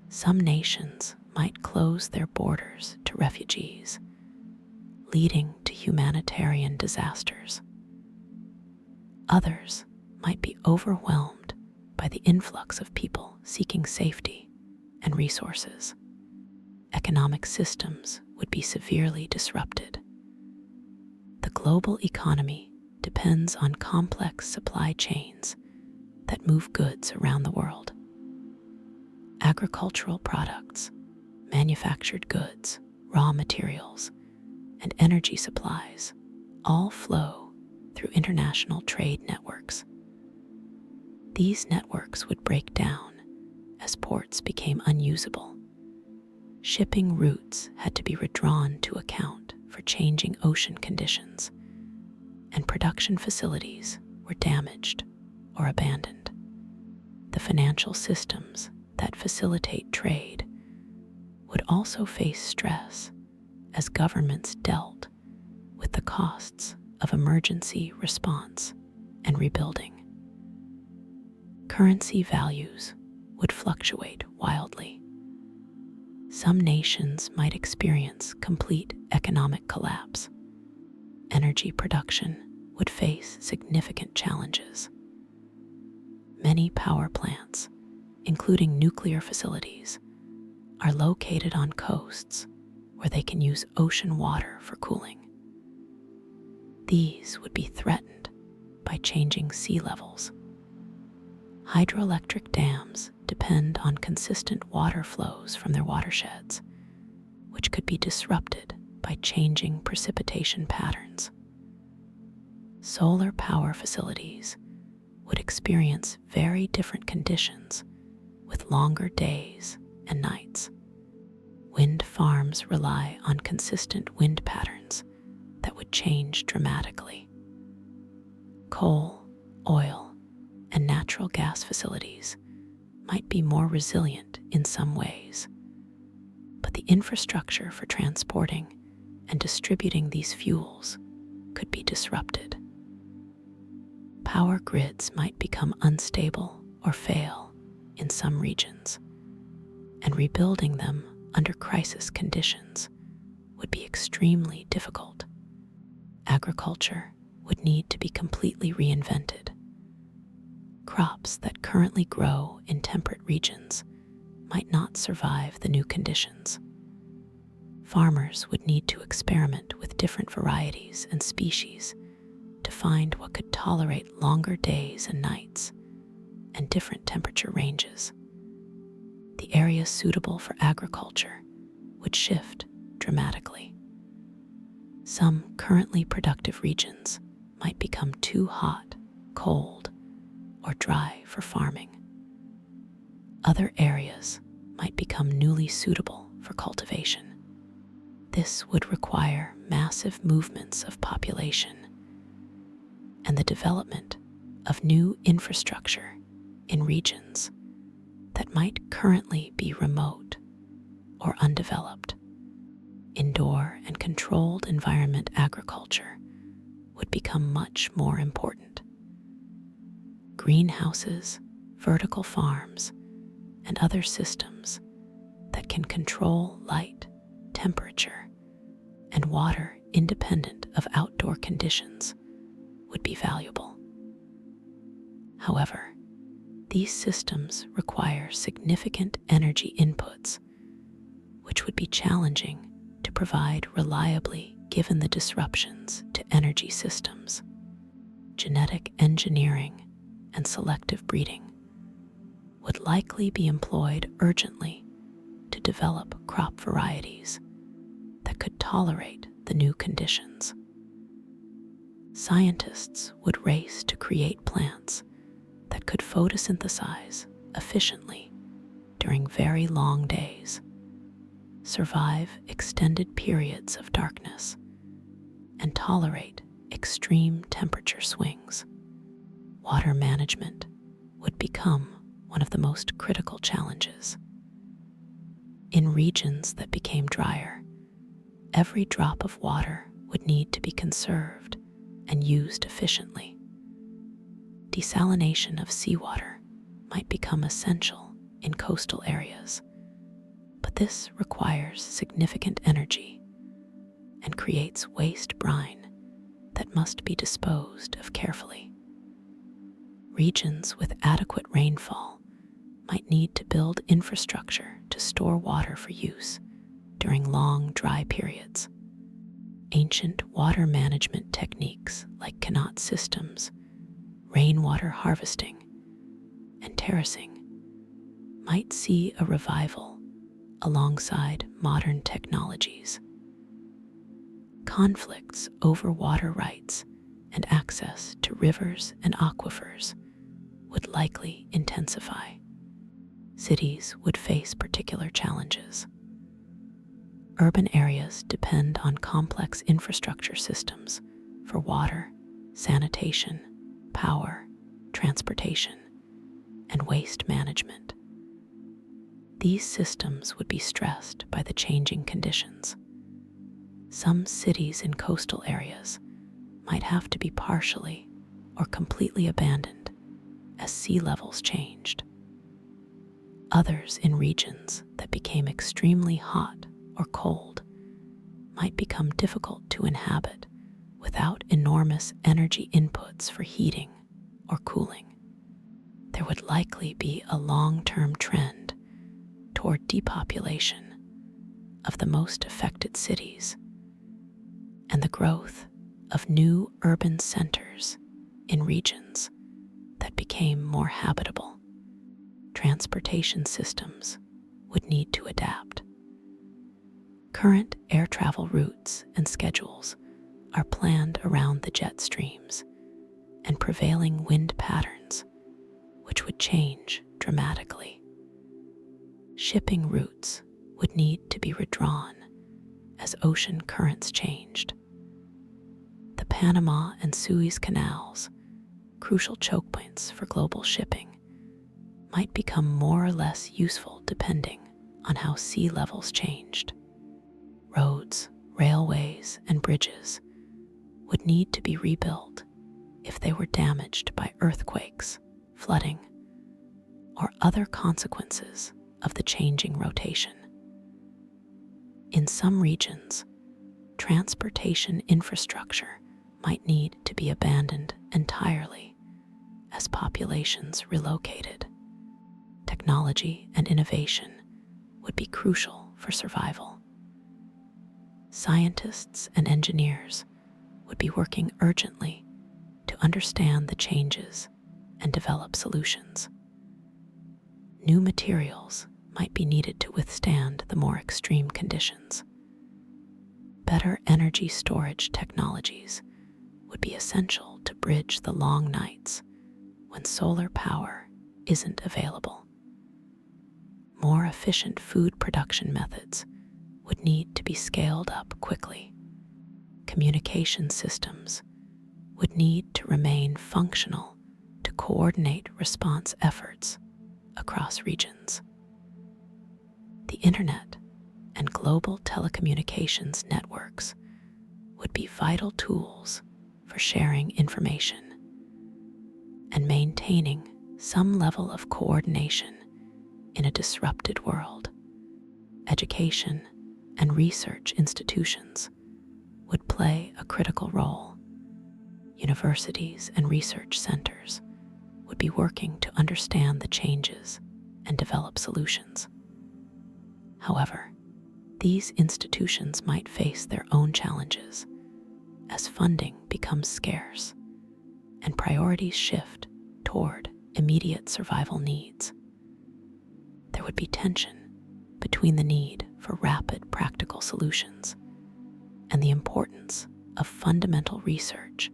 Some nations might close their borders to refugees, leading to humanitarian disasters. Others might be overwhelmed by the influx of people seeking safety and resources. Economic systems would be severely disrupted. The global economy depends on complex supply chains that move goods around the world. Agricultural products, manufactured goods, raw materials, and energy supplies all flow through international trade networks. These networks would break down as ports became unusable. Shipping routes had to be redrawn to account for changing ocean conditions, and production facilities were damaged or abandoned. The financial systems that facilitate trade would also face stress as governments dealt with the costs of emergency response and rebuilding. Currency values would fluctuate wildly. Some nations might experience complete economic collapse. Energy production would face significant challenges. Many power plants, including nuclear facilities, are located on coasts where they can use ocean water for cooling. These would be threatened by changing sea levels. Hydroelectric dams depend on consistent water flows from their watersheds, which could be disrupted by changing precipitation patterns. Solar power facilities would experience very different conditions with longer days and nights. Wind farms rely on consistent wind patterns that would change dramatically. Coal, oil, and natural gas facilities might be more resilient in some ways, but the infrastructure for transporting and distributing these fuels could be disrupted. Power grids might become unstable or fail in some regions, and rebuilding them under crisis conditions would be extremely difficult. Agriculture would need to be completely reinvented. Crops that currently grow in temperate regions might not survive the new conditions. Farmers would need to experiment with different varieties and species to find what could tolerate longer days and nights and different temperature ranges. The areas suitable for agriculture would shift dramatically. Some currently productive regions might become too hot, cold, or dry for farming. Other areas might become newly suitable for cultivation. This would require massive movements of population and the development of new infrastructure in regions that might currently be remote or undeveloped. Indoor and controlled environment agriculture would become much more important. Greenhouses, vertical farms, and other systems that can control light, temperature, and water independent of outdoor conditions would be valuable. However, these systems require significant energy inputs, which would be challenging to provide reliably given the disruptions to energy systems. Genetic engineering and selective breeding would likely be employed urgently to develop crop varieties that could tolerate the new conditions. Scientists would race to create plants that could photosynthesize efficiently during very long days, survive extended periods of darkness, and tolerate extreme temperature swings. Water management would become one of the most critical challenges. In regions that became drier, every drop of water would need to be conserved and used efficiently. Desalination of seawater might become essential in coastal areas, but this requires significant energy and creates waste brine that must be disposed of carefully. Regions with adequate rainfall might need to build infrastructure to store water for use during long dry periods. Ancient water management techniques like canal systems, rainwater harvesting, and terracing might see a revival alongside modern technologies. Conflicts over water rights and access to rivers and aquifers would likely intensify. Cities would face particular challenges. Urban areas depend on complex infrastructure systems for water, sanitation, power, transportation, and waste management. These systems would be stressed by the changing conditions. Some cities in coastal areas might have to be partially or completely abandoned as sea levels changed. Others in regions that became extremely hot or cold might become difficult to inhabit without enormous energy inputs for heating or cooling. There would likely be a long-term trend toward depopulation of the most affected cities and the growth of new urban centers in regions that became more habitable. Transportation systems would need to adapt. Current air travel routes and schedules are planned around the jet streams and prevailing wind patterns, which would change dramatically. Shipping routes would need to be redrawn as ocean currents changed. The Panama and Suez Canals, crucial choke points for global shipping, might become more or less useful depending on how sea levels changed. Roads, railways, and bridges would need to be rebuilt if they were damaged by earthquakes, flooding, or other consequences of the changing rotation. In some regions, transportation infrastructure might need to be abandoned entirely as populations relocated. Technology and innovation would be crucial for survival. Scientists and engineers would be working urgently to understand the changes and develop solutions. New materials might be needed to withstand the more extreme conditions. Better energy storage technologies would be essential to bridge the long nights when solar power isn't available. More efficient food production methods would need to be scaled up quickly. Communication systems would need to remain functional to coordinate response efforts across regions. The internet and global telecommunications networks would be vital tools for sharing information and maintaining some level of coordination in a disrupted world. Education and research institutions would play a critical role. Universities and research centers would be working to understand the changes and develop solutions. However, these institutions might face their own challenges as funding becomes scarce and priorities shift toward immediate survival needs. There would be tension between the need for rapid practical solutions and the importance of fundamental research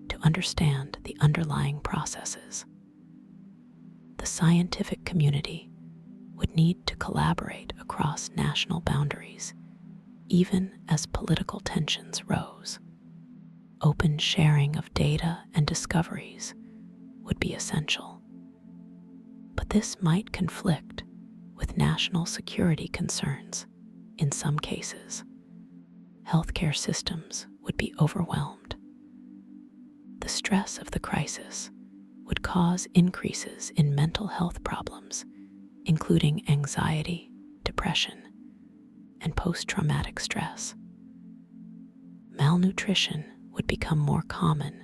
to understand the underlying processes. The scientific community would need to collaborate across national boundaries, even as political tensions rose. Open sharing of data and discoveries would be essential. But this might conflict with national security concerns in some cases. Healthcare systems would be overwhelmed. The stress of the crisis would cause increases in mental health problems, including anxiety, depression, and post-traumatic stress. Malnutrition would become more common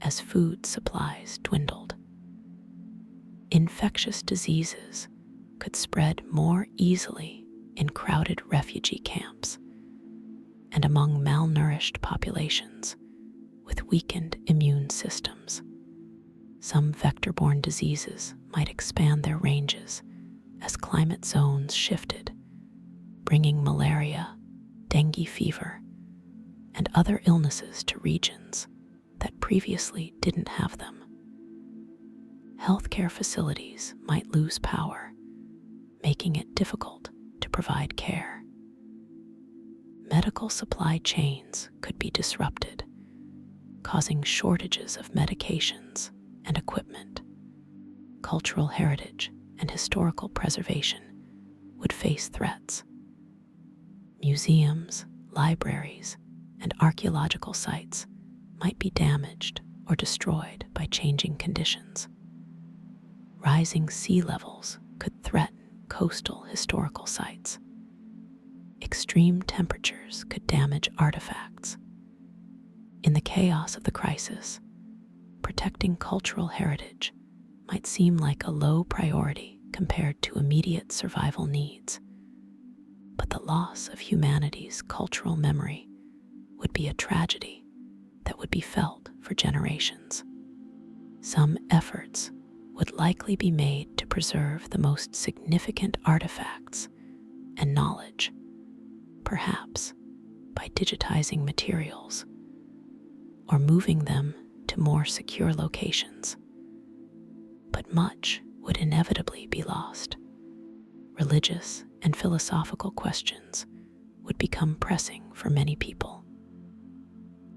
as food supplies dwindled. Infectious diseases could spread more easily in crowded refugee camps and among malnourished populations with weakened immune systems. Some vector-borne diseases might expand their ranges as climate zones shifted, bringing malaria, dengue fever, and other illnesses to regions that previously didn't have them. Healthcare facilities might lose power, making it difficult to provide care. Medical supply chains could be disrupted, causing shortages of medications and equipment. Cultural heritage and historical preservation would face threats. Museums, libraries, and archaeological sites might be damaged or destroyed by changing conditions. Rising sea levels could threaten coastal historical sites. Extreme temperatures could damage artifacts. In the chaos of the crisis, protecting cultural heritage might seem like a low priority compared to immediate survival needs. But the loss of humanity's cultural memory would be a tragedy that would be felt for generations. Some efforts would likely be made to preserve the most significant artifacts and knowledge, perhaps by digitizing materials or moving them to more secure locations. But much would inevitably be lost. Religious and philosophical questions would become pressing for many people.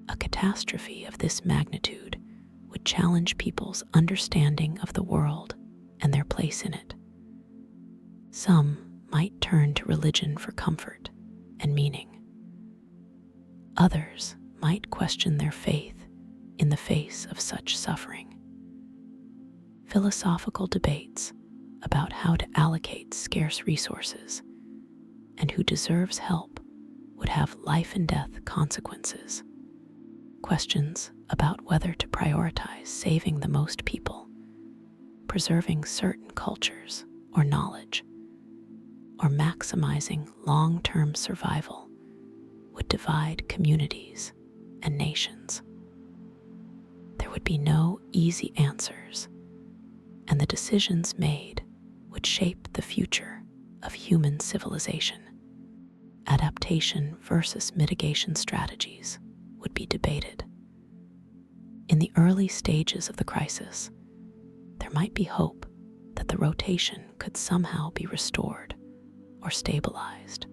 A catastrophe of this magnitude would challenge people's understanding of the world and their place in it. Some might turn to religion for comfort and meaning. Others might question their faith in the face of such suffering. Philosophical debates about how to allocate scarce resources and who deserves help would have life and death consequences. Questions about whether to prioritize saving the most people, preserving certain cultures or knowledge, or maximizing long-term survival would divide communities and nations. There would be no easy answers, and the decisions made would shape the future of human civilization. Adaptation versus mitigation strategies would be debated. In the early stages of the crisis, there might be hope that the rotation could somehow be restored or stabilized.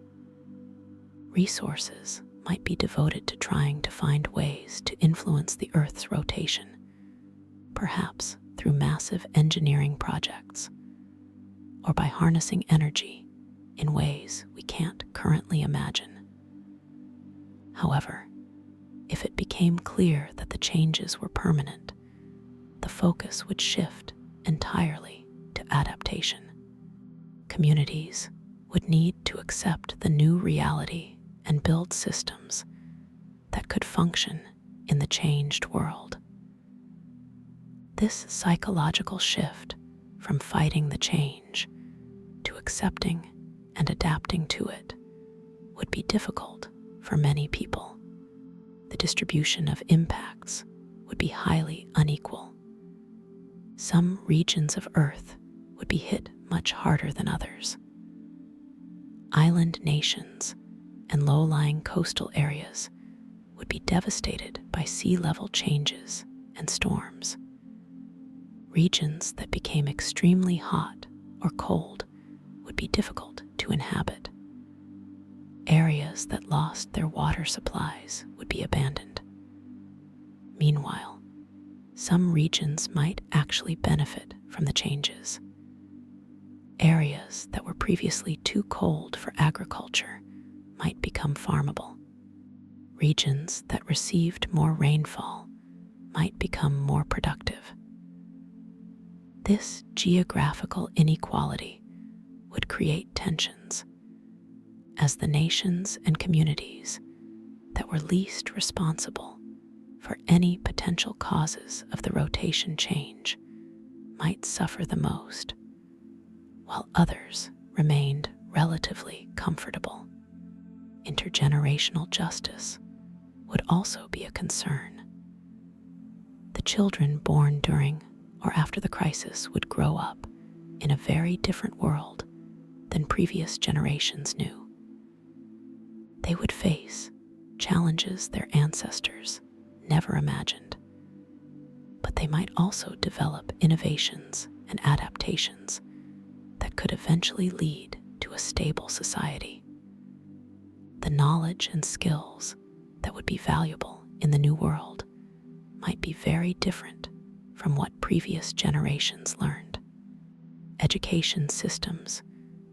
Resources might be devoted to trying to find ways to influence the Earth's rotation, perhaps through massive engineering projects or by harnessing energy in ways we can't currently imagine. However, if it became clear that the changes were permanent, the focus would shift entirely to adaptation. Communities would need to accept the new reality and build systems that could function in the changed world. This psychological shift from fighting the change to accepting and adapting to it would be difficult for many people. The distribution of impacts would be highly unequal. Some regions of Earth would be hit much harder than others. Island nations and low-lying coastal areas would be devastated by sea level changes and storms. Regions that became extremely hot or cold would be difficult to inhabit. Areas that lost their water supplies would be abandoned. Meanwhile, some regions might actually benefit from the changes. Areas that were previously too cold for agriculture might become farmable. Regions that received more rainfall might become more productive. This geographical inequality would create tensions, as the nations and communities that were least responsible for any potential causes of the rotation change might suffer the most, while others remained relatively comfortable. Intergenerational justice would also be a concern. The children born during or after the crisis would grow up in a very different world than previous generations knew. They would face challenges their ancestors never imagined, but they might also develop innovations and adaptations that could eventually lead to a stable society. The knowledge and skills that would be valuable in the new world might be very different from what previous generations learned. Education systems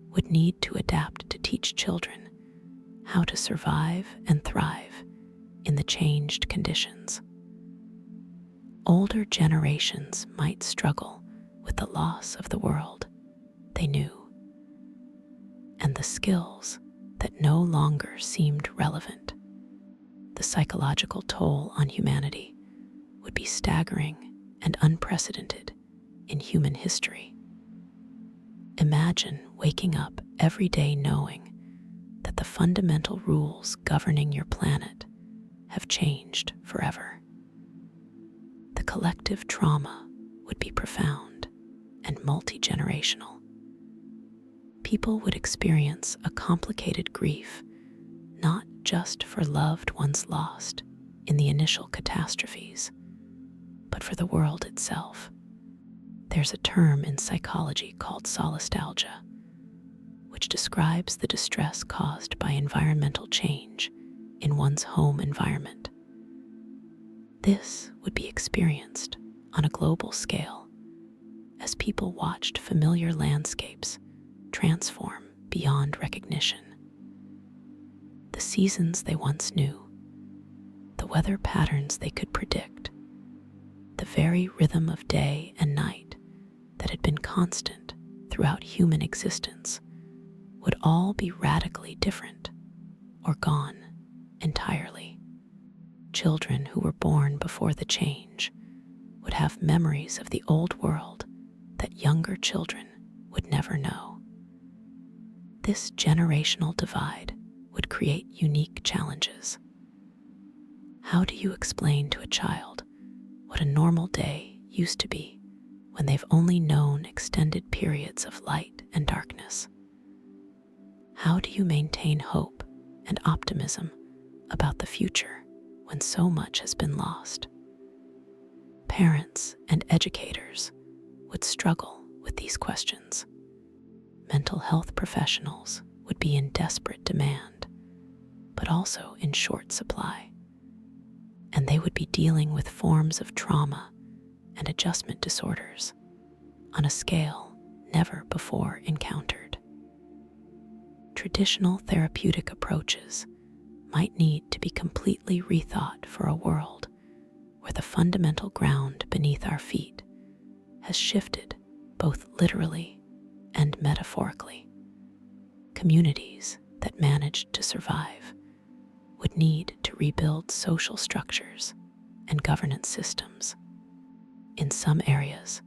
would need to adapt to teach children how to survive and thrive in the changed conditions. Older generations might struggle with the loss of the world they knew, and the skills that no longer seemed relevant. The psychological toll on humanity would be staggering and unprecedented in human history. Imagine waking up every day knowing that the fundamental rules governing your planet have changed forever. The collective trauma would be profound and multi-generational. People would experience a complicated grief, not just for loved ones lost in the initial catastrophes, but for the world itself. There's a term in psychology called solastalgia, which describes the distress caused by environmental change in one's home environment. This would be experienced on a global scale as people watched familiar landscapes transform beyond recognition. The seasons they once knew, the weather patterns they could predict, the very rhythm of day and night that had been constant throughout human existence would all be radically different or gone entirely. Children who were born before the change would have memories of the old world that younger children would never know. This generational divide would create unique challenges. How do you explain to a child what a normal day used to be when they've only known extended periods of light and darkness? How do you maintain hope and optimism about the future when so much has been lost? Parents and educators would struggle with these questions. Mental health professionals would be in desperate demand, but also in short supply, and they would be dealing with forms of trauma and adjustment disorders on a scale never before encountered. Traditional therapeutic approaches might need to be completely rethought for a world where the fundamental ground beneath our feet has shifted both literally and metaphorically. Communities that managed to survive would need to rebuild social structures and governance systems. In some areas,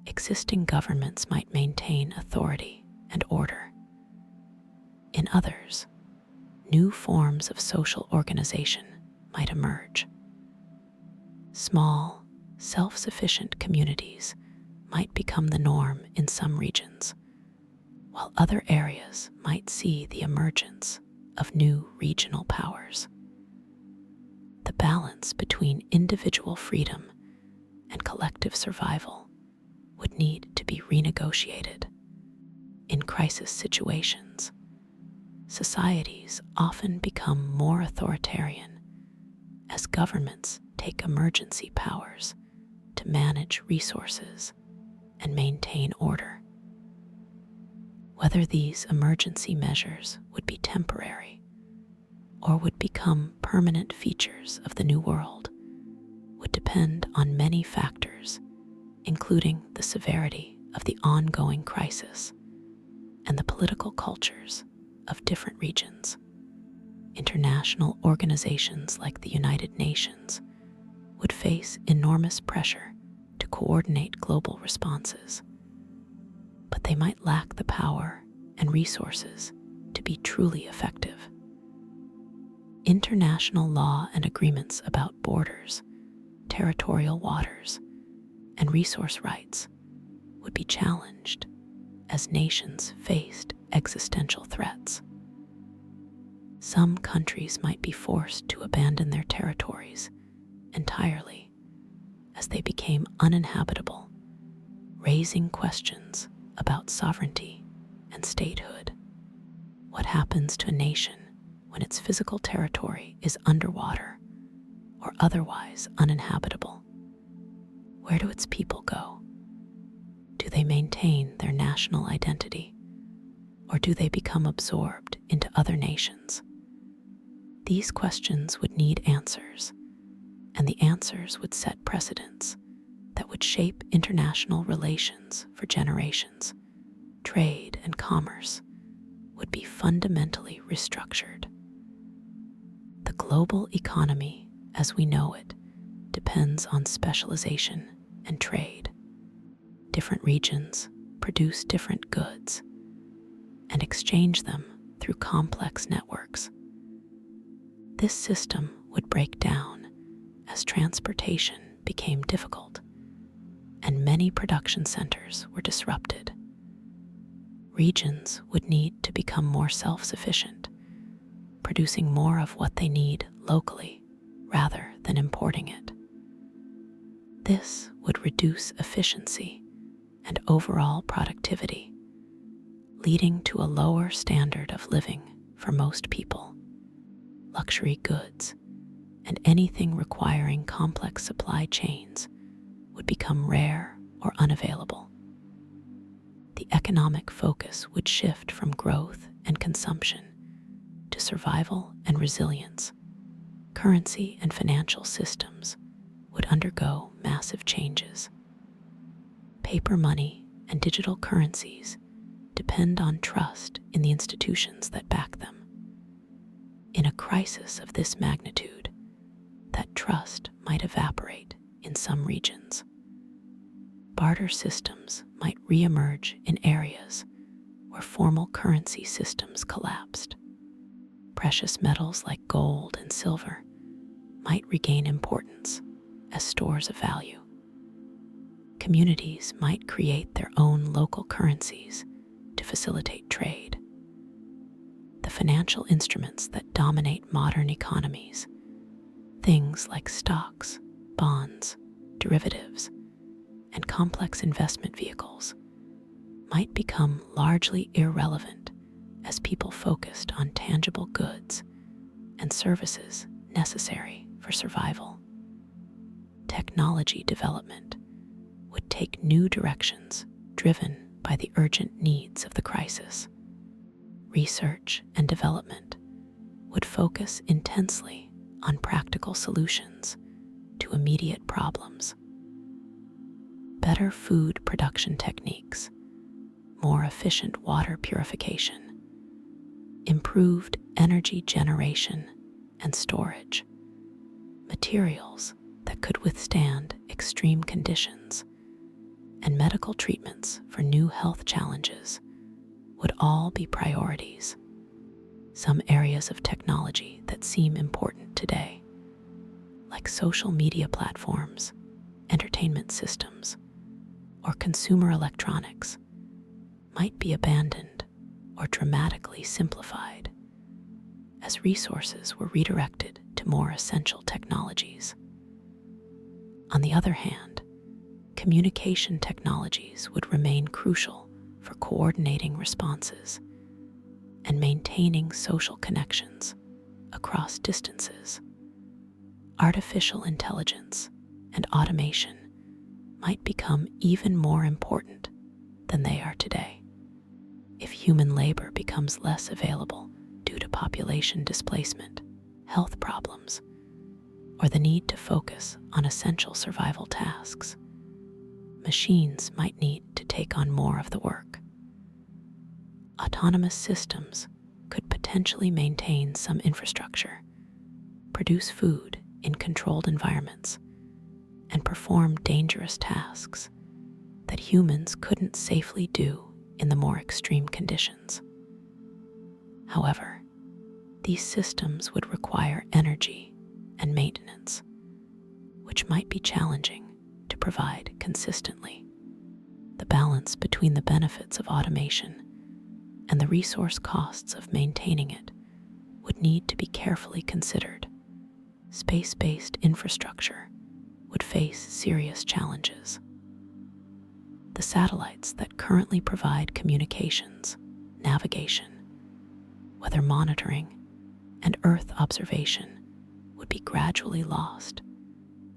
existing governments might maintain authority and order. In others, new forms of social organization might emerge. Small, self-sufficient communities might become the norm in some regions, while other areas might see the emergence of new regional powers. The balance between individual freedom and collective survival would need to be renegotiated. In crisis situations, societies often become more authoritarian as governments take emergency powers to manage resources and maintain order. Whether these emergency measures would be temporary or would become permanent features of the new world would depend on many factors, including the severity of the ongoing crisis and the political cultures of different regions. International organizations like the United Nations would face enormous pressure to coordinate global responses, but they might lack the power and resources to be truly effective. International law and agreements about borders, territorial waters, and resource rights would be challenged as nations faced existential threats. Some countries might be forced to abandon their territories entirely as they became uninhabitable, raising questions about sovereignty and statehood. What happens to a nation when its physical territory is underwater or otherwise uninhabitable? Where do its people go? Do they maintain their national identity, or do they become absorbed into other nations? These questions would need answers, and the answers would set precedents that would shape international relations for generations. Trade and commerce would be fundamentally restructured. The global economy, as we know it, depends on specialization and trade. Different regions produce different goods and exchange them through complex networks. This system would break down as transportation became difficult and many production centers were disrupted. Regions would need to become more self-sufficient, producing more of what they need locally rather than importing it. This would reduce efficiency and overall productivity, leading to a lower standard of living for most people. Luxury goods and anything requiring complex supply chains would become rare or unavailable. The economic focus would shift from growth and consumption to survival and resilience. Currency and financial systems would undergo massive changes. Paper money and digital currencies depend on trust in the institutions that back them. In a crisis of this magnitude, that trust might evaporate in some regions. Barter systems might re-emerge in areas where formal currency systems collapsed. Precious metals like gold and silver might regain importance as stores of value. Communities might create their own local currencies to facilitate trade. The financial instruments that dominate modern economies, things like stocks, bonds, derivatives, and complex investment vehicles, might become largely irrelevant as people focused on tangible goods and services necessary for survival. Technology development would take new directions driven by the urgent needs of the crisis. Research and development would focus intensely on practical solutions to immediate problems. Better food production techniques, more efficient water purification, improved energy generation and storage. Materials that could withstand extreme conditions and medical treatments for new health challenges would all be priorities. Some areas of technology that seem important today, like social media platforms, entertainment systems, or consumer electronics, might be abandoned or dramatically simplified as resources were redirected to more essential technologies. On the other hand, communication technologies would remain crucial for coordinating responses and maintaining social connections across distances. Artificial intelligence and automation might become even more important than they are today. If human labor becomes less available due to population displacement, health problems, or the need to focus on essential survival tasks, machines might need to take on more of the work. Autonomous systems could potentially maintain some infrastructure, produce food in controlled environments, and perform dangerous tasks that humans couldn't safely do in the more extreme conditions. However, these systems would require energy and maintenance, which might be challenging to provide consistently. The balance between the benefits of automation and the resource costs of maintaining it would need to be carefully considered. Space-based infrastructure would face serious challenges. The satellites that currently provide communications, navigation, weather monitoring, and Earth observation would be gradually lost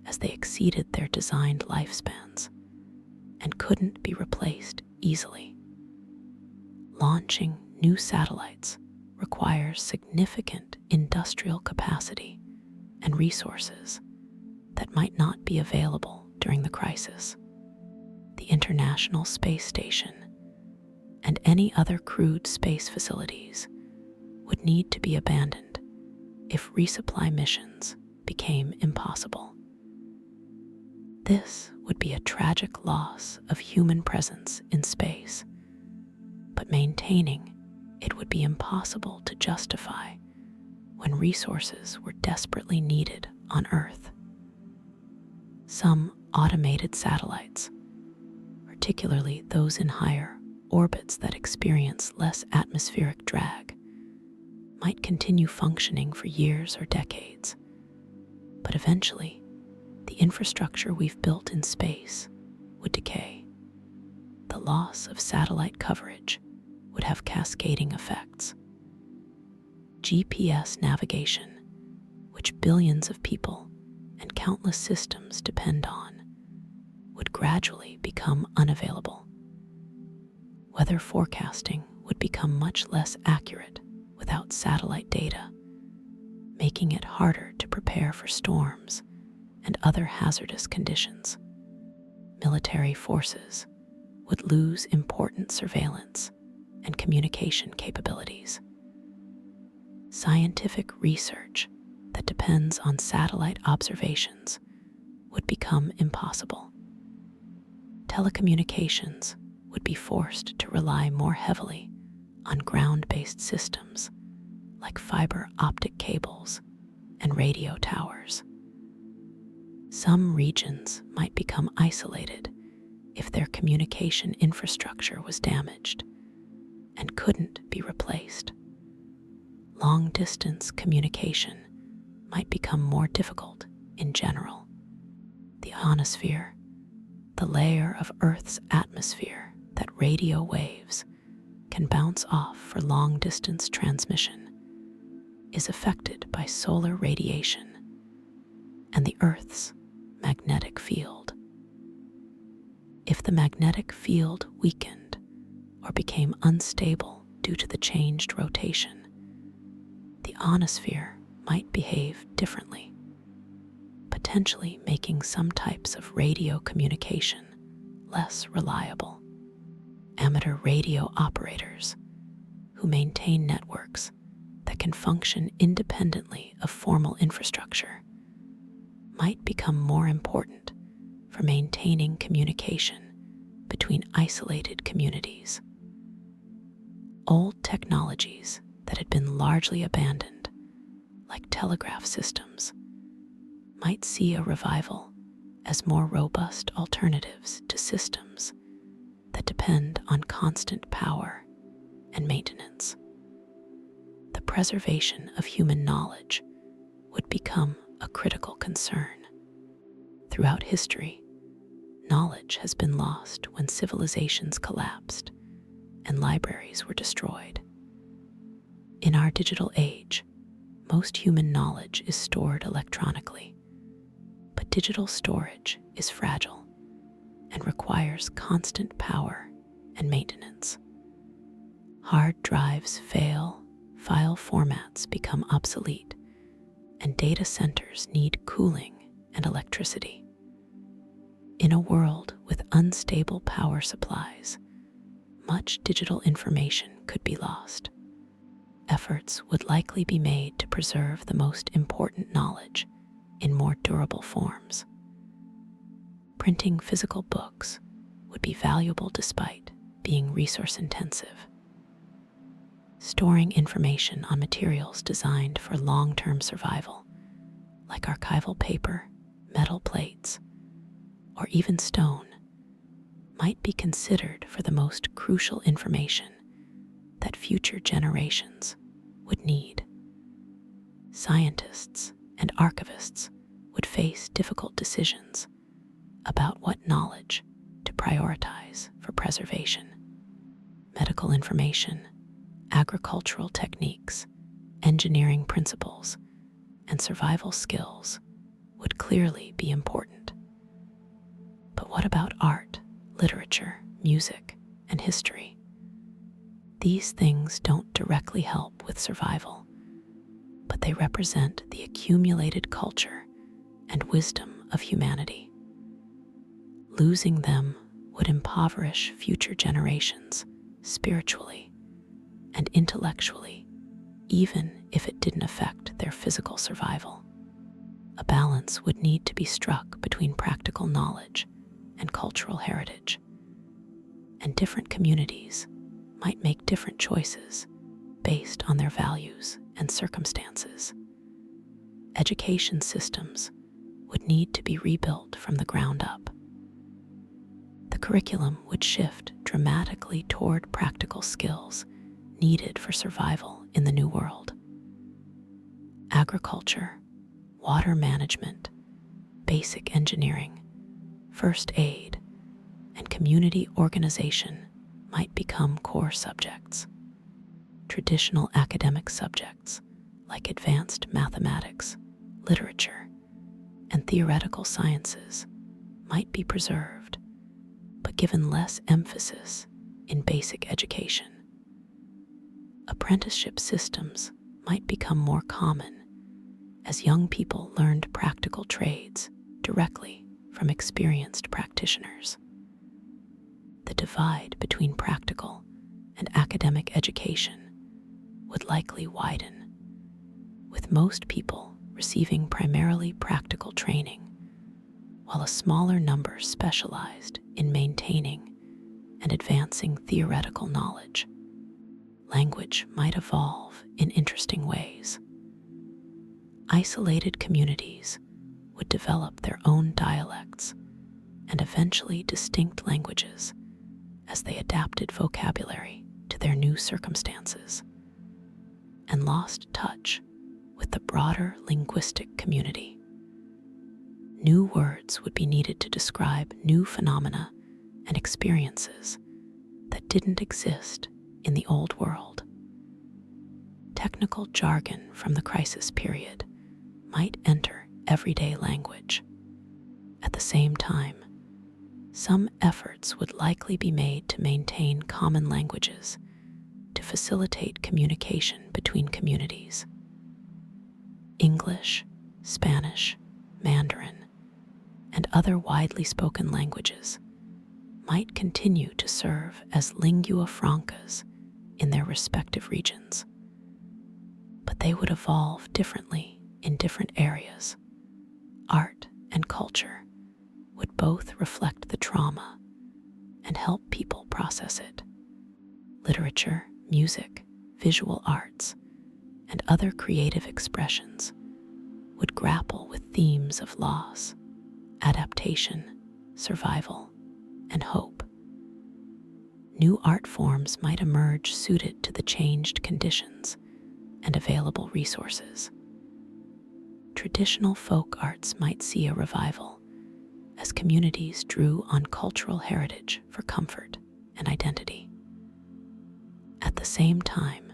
as they exceeded their designed lifespans and couldn't be replaced easily. Launching new satellites requires significant industrial capacity and resources that might not be available during the crisis. The International Space Station and any other crewed space facilities would need to be abandoned if resupply missions became impossible. This would be a tragic loss of human presence in space, but maintaining it would be impossible to justify when resources were desperately needed on Earth. Some automated satellites, particularly those in higher orbits that experience less atmospheric drag, might continue functioning for years or decades, but eventually, the infrastructure we've built in space would decay. The loss of satellite coverage would have cascading effects. GPS navigation, which billions of people and countless systems depend on, would gradually become unavailable. Weather forecasting would become much less accurate without satellite data, making it harder to prepare for storms and other hazardous conditions. Military forces would lose important surveillance and communication capabilities. Scientific research that depends on satellite observations would become impossible. Telecommunications would be forced to rely more heavily on ground-based systems like fiber optic cables and radio towers. Some regions might become isolated if their communication infrastructure was damaged and couldn't be replaced. Long-distance communication might become more difficult in general. The ionosphere, the layer of Earth's atmosphere that radio waves can bounce off for long-distance transmission, is affected by solar radiation and the Earth's magnetic field. If the magnetic field weakened or became unstable due to the changed rotation, the ionosphere might behave differently, potentially making some types of radio communication less reliable. Amateur radio operators who maintain networks that that can function independently of formal infrastructure might become more important for maintaining communication between isolated communities. Old technologies that had been largely abandoned, like telegraph systems, might see a revival as more robust alternatives to systems that depend on constant power and maintenance. The preservation of human knowledge would become a critical concern. Throughout history, knowledge has been lost when civilizations collapsed and libraries were destroyed. In our digital age, most human knowledge is stored electronically, but digital storage is fragile and requires constant power and maintenance. Hard drives fail, file formats become obsolete, and data centers need cooling and electricity. In a world with unstable power supplies, much digital information could be lost. Efforts would likely be made to preserve the most important knowledge in more durable forms. Printing physical books would be valuable despite being resource-intensive. Storing information on materials designed for long-term survival, like archival paper, metal plates, or even stone, might be considered for the most crucial information that future generations would need. Scientists and archivists would face difficult decisions about what knowledge to prioritize for preservation. Medical information, agricultural techniques, engineering principles, and survival skills would clearly be important. But what about art, literature, music, and history? These things don't directly help with survival, but they represent the accumulated culture and wisdom of humanity. Losing them would impoverish future generations spiritually and intellectually, even if it didn't affect their physical survival. A balance would need to be struck between practical knowledge and cultural heritage, and different communities might make different choices based on their values and circumstances. Education systems would need to be rebuilt from the ground up. The curriculum would shift dramatically toward practical skills needed for survival in the new world. Agriculture, water management, basic engineering, first aid, and community organization might become core subjects. Traditional academic subjects like advanced mathematics, literature, and theoretical sciences might be preserved, but given less emphasis in basic education. Apprenticeship systems might become more common as young people learned practical trades directly from experienced practitioners. The divide between practical and academic education would likely widen, with most people receiving primarily practical training, while a smaller number specialized in maintaining and advancing theoretical knowledge. Language might evolve in interesting ways. Isolated communities would develop their own dialects and eventually distinct languages as they adapted vocabulary to their new circumstances and lost touch with the broader linguistic community. New words would be needed to describe new phenomena and experiences that didn't exist in the old world. Technical jargon from the crisis period might enter everyday language. At the same time, some efforts would likely be made to maintain common languages to facilitate communication between communities. English, Spanish, Mandarin, and other widely spoken languages might continue to serve as lingua francas in their respective regions. but they would evolve differently in different areas. Art and culture would both reflect the trauma and help people process it. Literature, music, visual arts, and other creative expressions would grapple with themes of loss, adaptation, survival, and hope. New art forms might emerge suited to the changed conditions and available resources. Traditional folk arts might see a revival as communities drew on cultural heritage for comfort and identity. At the same time,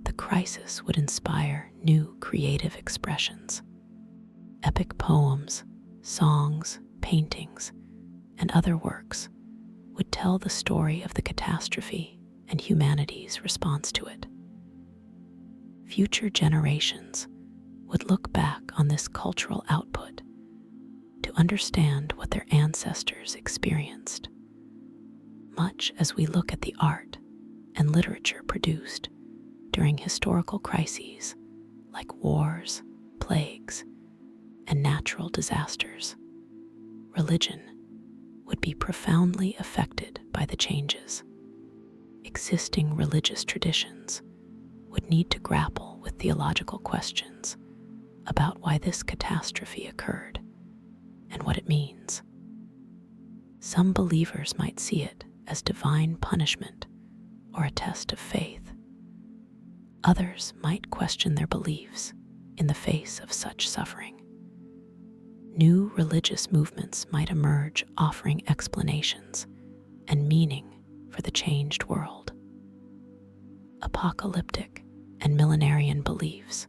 the crisis would inspire new creative expressions. Epic poems, songs, paintings, and other works would tell the story of the catastrophe and humanity's response to it. Future generations would look back on this cultural output to understand what their ancestors experienced, much as we look at the art and literature produced during historical crises like wars, plagues, and natural disasters. Religion would be profoundly affected by the changes. Existing religious traditions would need to grapple with theological questions about why this catastrophe occurred and what it means. Some believers might see it as divine punishment or a test of faith. Others might question their beliefs in the face of such suffering. New religious movements might emerge offering explanations and meaning for the changed world. Apocalyptic and millenarian beliefs,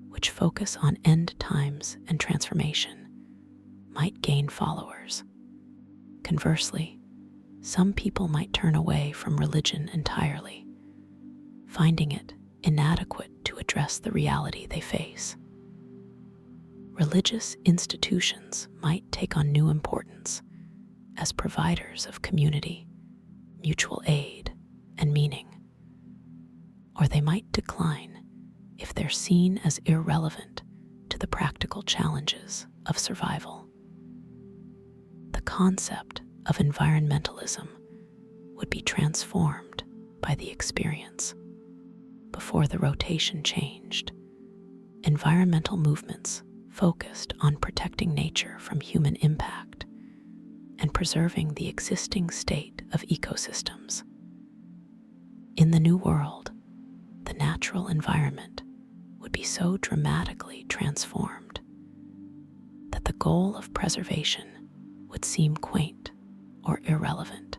which focus on end times and transformation, might gain followers. Conversely, some people might turn away from religion entirely, finding it inadequate to address the reality they face. Religious institutions might take on new importance as providers of community, mutual aid, and meaning, or they might decline if they're seen as irrelevant to the practical challenges of survival. The concept of environmentalism would be transformed by the experience. Before the rotation changed, environmental movements focused on protecting nature from human impact and preserving the existing state of ecosystems. In the new world, the natural environment would be so dramatically transformed that the goal of preservation would seem quaint or irrelevant.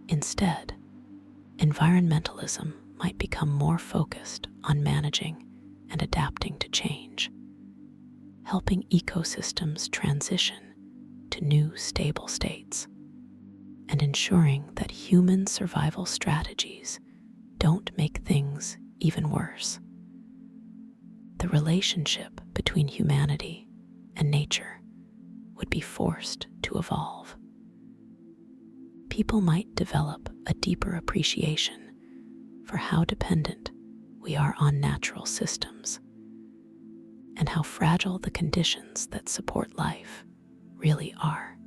Instead, environmentalism might become more focused on managing and adapting to change, helping ecosystems transition to new stable states, and ensuring that human survival strategies don't make things even worse. The relationship between humanity and nature would be forced to evolve. People might develop a deeper appreciation for how dependent we are on natural systems and how fragile the conditions that support life really are.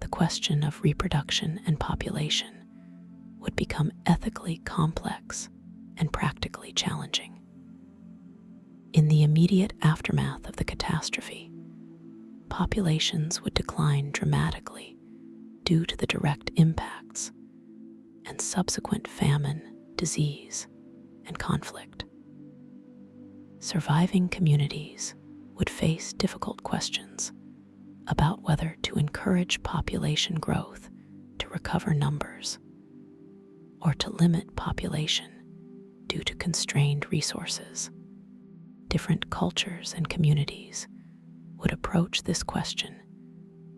The question of reproduction and population would become ethically complex and practically challenging. In the immediate aftermath of the catastrophe, populations would decline dramatically due to the direct impacts and subsequent famine, disease, and conflict. Surviving communities would face difficult questions about whether to encourage population growth to recover numbers or to limit population due to constrained resources. Different cultures and communities would approach this question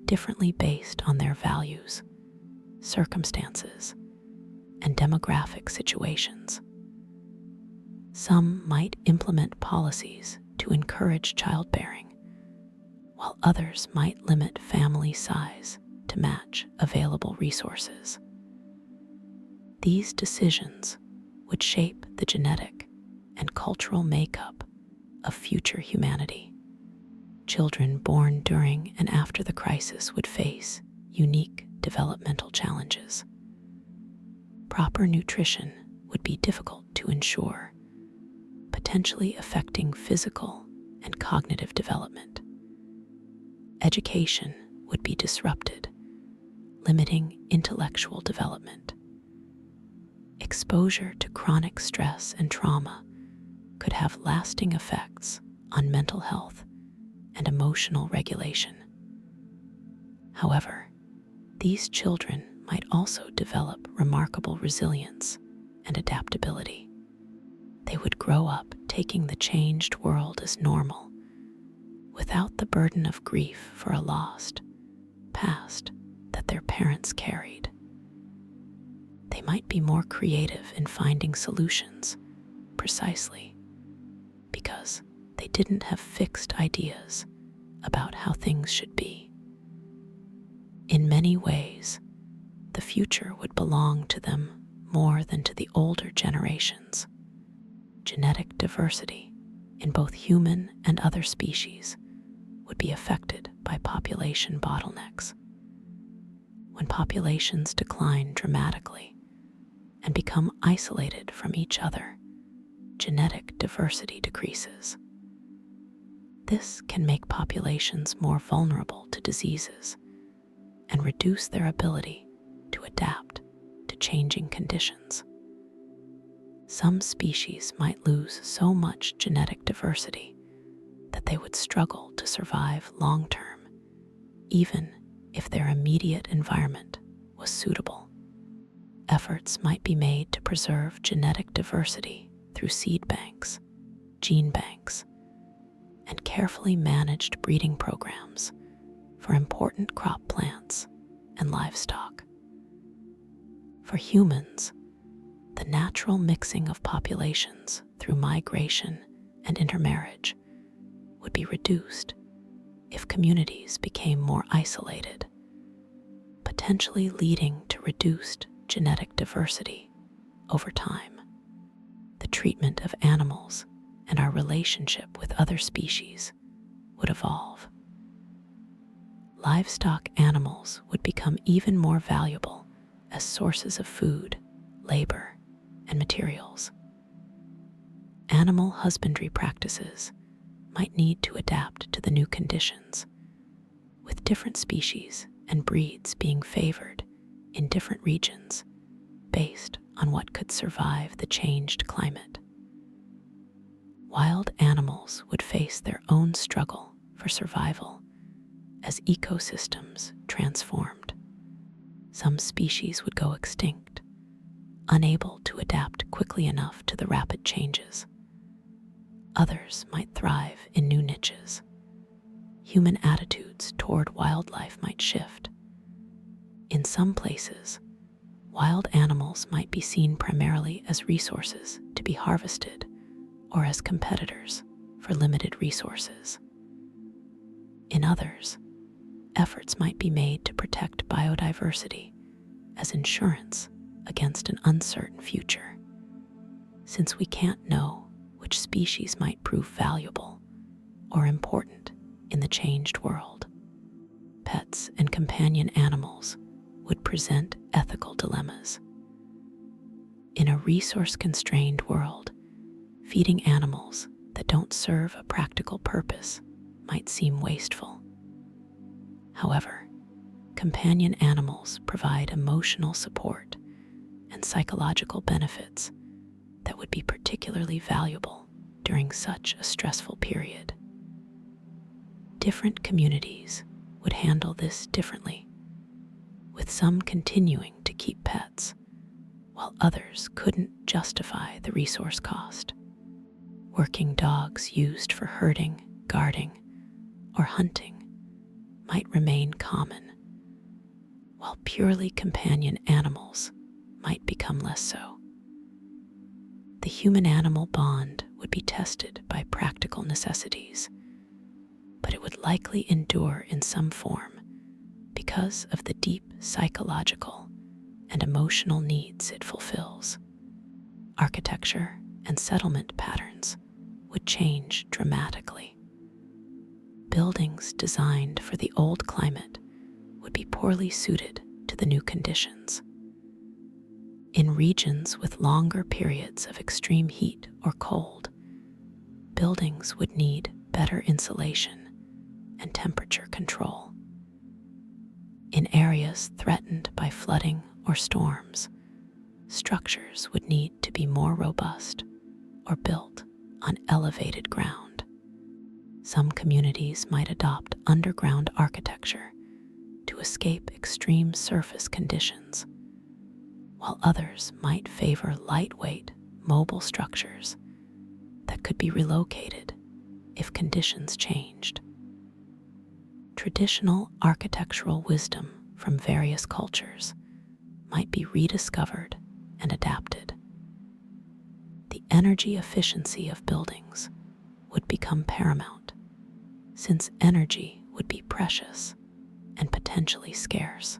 differently based on their values, circumstances, and demographic situations. Some might implement policies to encourage childbearing, while others might limit family size to match available resources. These decisions would shape the genetic and cultural makeup of future humanity. Children born during and after the crisis would face unique developmental challenges. Proper nutrition would be difficult to ensure, potentially affecting physical and cognitive development. Education would be disrupted, limiting intellectual development. Exposure to chronic stress and trauma could have lasting effects on mental health and emotional regulation. However, these children might also develop remarkable resilience and adaptability. They would grow up taking the changed world as normal, without the burden of grief for a lost past that their parents carried. They might be more creative in finding solutions, precisely because they didn't have fixed ideas about how things should be. In many ways, the future would belong to them more than to the older generations. Genetic diversity in both human and other species would be affected by population bottlenecks. When populations decline dramatically and become isolated from each other, genetic diversity decreases. This can make populations more vulnerable to diseases and reduce their ability to adapt to changing conditions. Some species might lose so much genetic diversity that they would struggle to survive long-term, even if their immediate environment was suitable. Efforts might be made to preserve genetic diversity through seed banks, gene banks, and carefully managed breeding programs for important crop plants and livestock. For humans, the natural mixing of populations through migration and intermarriage would be reduced if communities became more isolated, potentially leading to reduced genetic diversity over time. The treatment of animals and our relationship with other species would evolve. Livestock animals would become even more valuable as sources of food, labor, and materials. Animal husbandry practices might need to adapt to the new conditions, with different species and breeds being favored in different regions based on what could survive the changed climate. Wild animals would face their own struggle for survival as ecosystems transformed. Some species would go extinct, unable to adapt quickly enough to the rapid changes. Others might thrive in new niches. Human attitudes toward wildlife might shift. In some places, wild animals might be seen primarily as resources to be harvested or as competitors for limited resources. In others, efforts might be made to protect biodiversity as insurance against an uncertain future. Since we can't know which species might prove valuable or important in the changed world, pets and companion animals would present ethical dilemmas. In a resource-constrained world, feeding animals that don't serve a practical purpose might seem wasteful. However, companion animals provide emotional support and psychological benefits that would be particularly valuable during such a stressful period. Different communities would handle this differently, with some continuing to keep pets, while others couldn't justify the resource cost. Working dogs used for herding, guarding, or hunting might remain common, while purely companion animals might become less so. The human-animal bond would be tested by practical necessities, but it would likely endure in some form because of the deep psychological and emotional needs it fulfills. Architecture and settlement patterns would change dramatically. Buildings designed for the old climate would be poorly suited to the new conditions. In regions with longer periods of extreme heat or cold, buildings would need better insulation and temperature control. In areas threatened by flooding or storms, structures would need to be more robust or built on elevated ground. Some communities might adopt underground architecture to escape extreme surface conditions, while others might favor lightweight, mobile structures that could be relocated if conditions changed. Traditional architectural wisdom from various cultures might be rediscovered and adapted. The energy efficiency of buildings would become paramount, since energy would be precious and potentially scarce.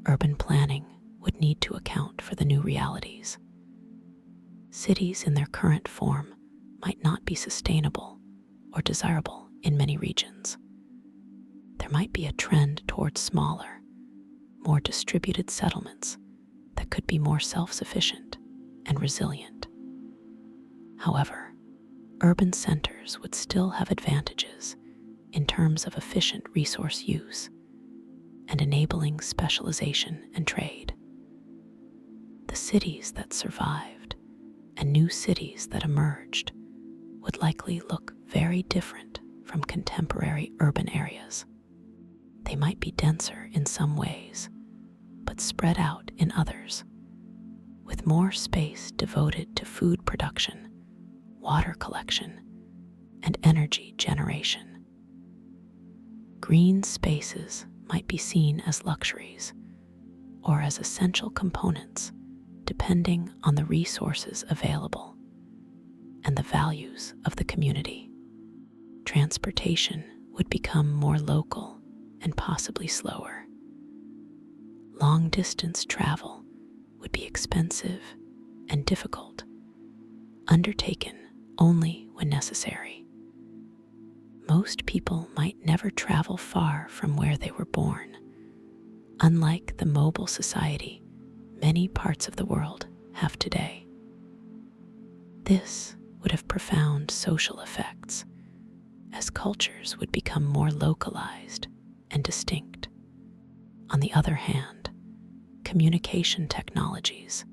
Urban planning would need to account for the new realities. Cities in their current form might not be sustainable or desirable in many regions. There might be a trend towards smaller, more distributed settlements that could be more self-sufficient and resilient. However, urban centers would still have advantages in terms of efficient resource use and enabling specialization and trade. The cities that survived and new cities that emerged would likely look very different from contemporary urban areas. They might be denser in some ways, but spread out in others, with more space devoted to food production, water collection, and energy generation. Green spaces might be seen as luxuries or as essential components depending on the resources available and the values of the community. Transportation would become more local and possibly slower. Long-distance travel would be expensive and difficult, undertaken only when necessary. Most people might never travel far from where they were born, unlike the mobile society many parts of the world have today. This would have profound social effects, as cultures would become more localized and distinct. On the other hand, communication technologies,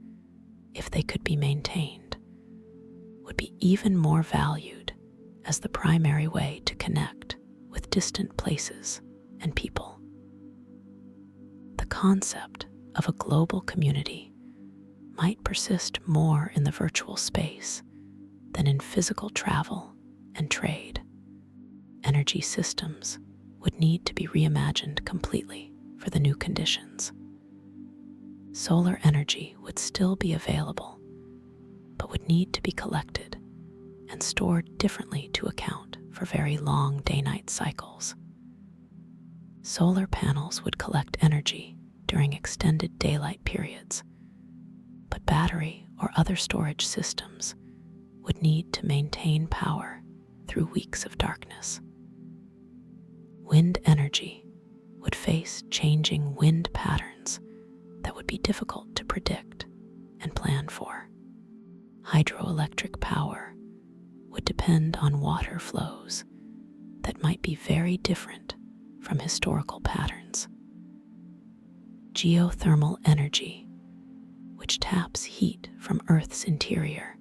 if they could be maintained, would be even more valued as the primary way to connect with distant places and people. The concept of a global community might persist more in the virtual space than in physical travel and trade. Energy systems would need to be reimagined completely for the new conditions. Solar energy would still be available, but would need to be collected and stored differently to account for very long day-night cycles. Solar panels would collect energy during extended daylight periods, but battery or other storage systems would need to maintain power through weeks of darkness. Wind energy would face changing wind patterns that would be difficult to predict and plan for. Hydroelectric power would depend on water flows that might be very different from historical patterns. Geothermal energy, which taps heat from Earth's interior,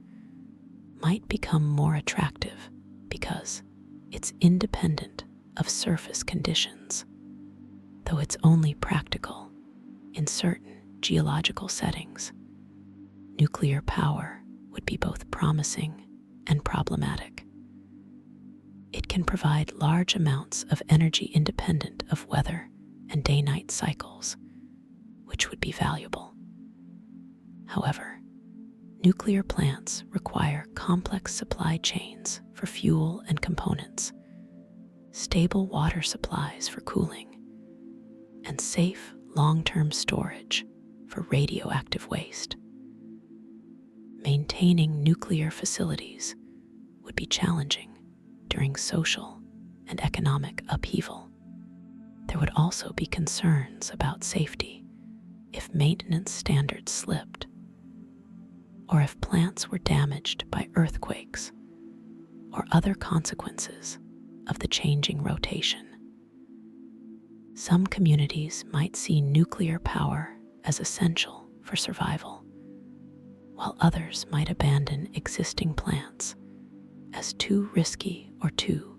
might become more attractive because it's independent of surface conditions, though it's only practical in certain geological settings. Nuclear power would be both promising and problematic. It can provide large amounts of energy independent of weather and day-night cycles, which would be valuable. However, nuclear plants require complex supply chains for fuel and components, stable water supplies for cooling, and safe long-term storage for radioactive waste. Maintaining nuclear facilities would be challenging during social and economic upheaval. There would also be concerns about safety if maintenance standards slipped, or if plants were damaged by earthquakes or other consequences of the changing rotation. Some communities might see nuclear power as essential for survival, while others might abandon existing plants as too risky or too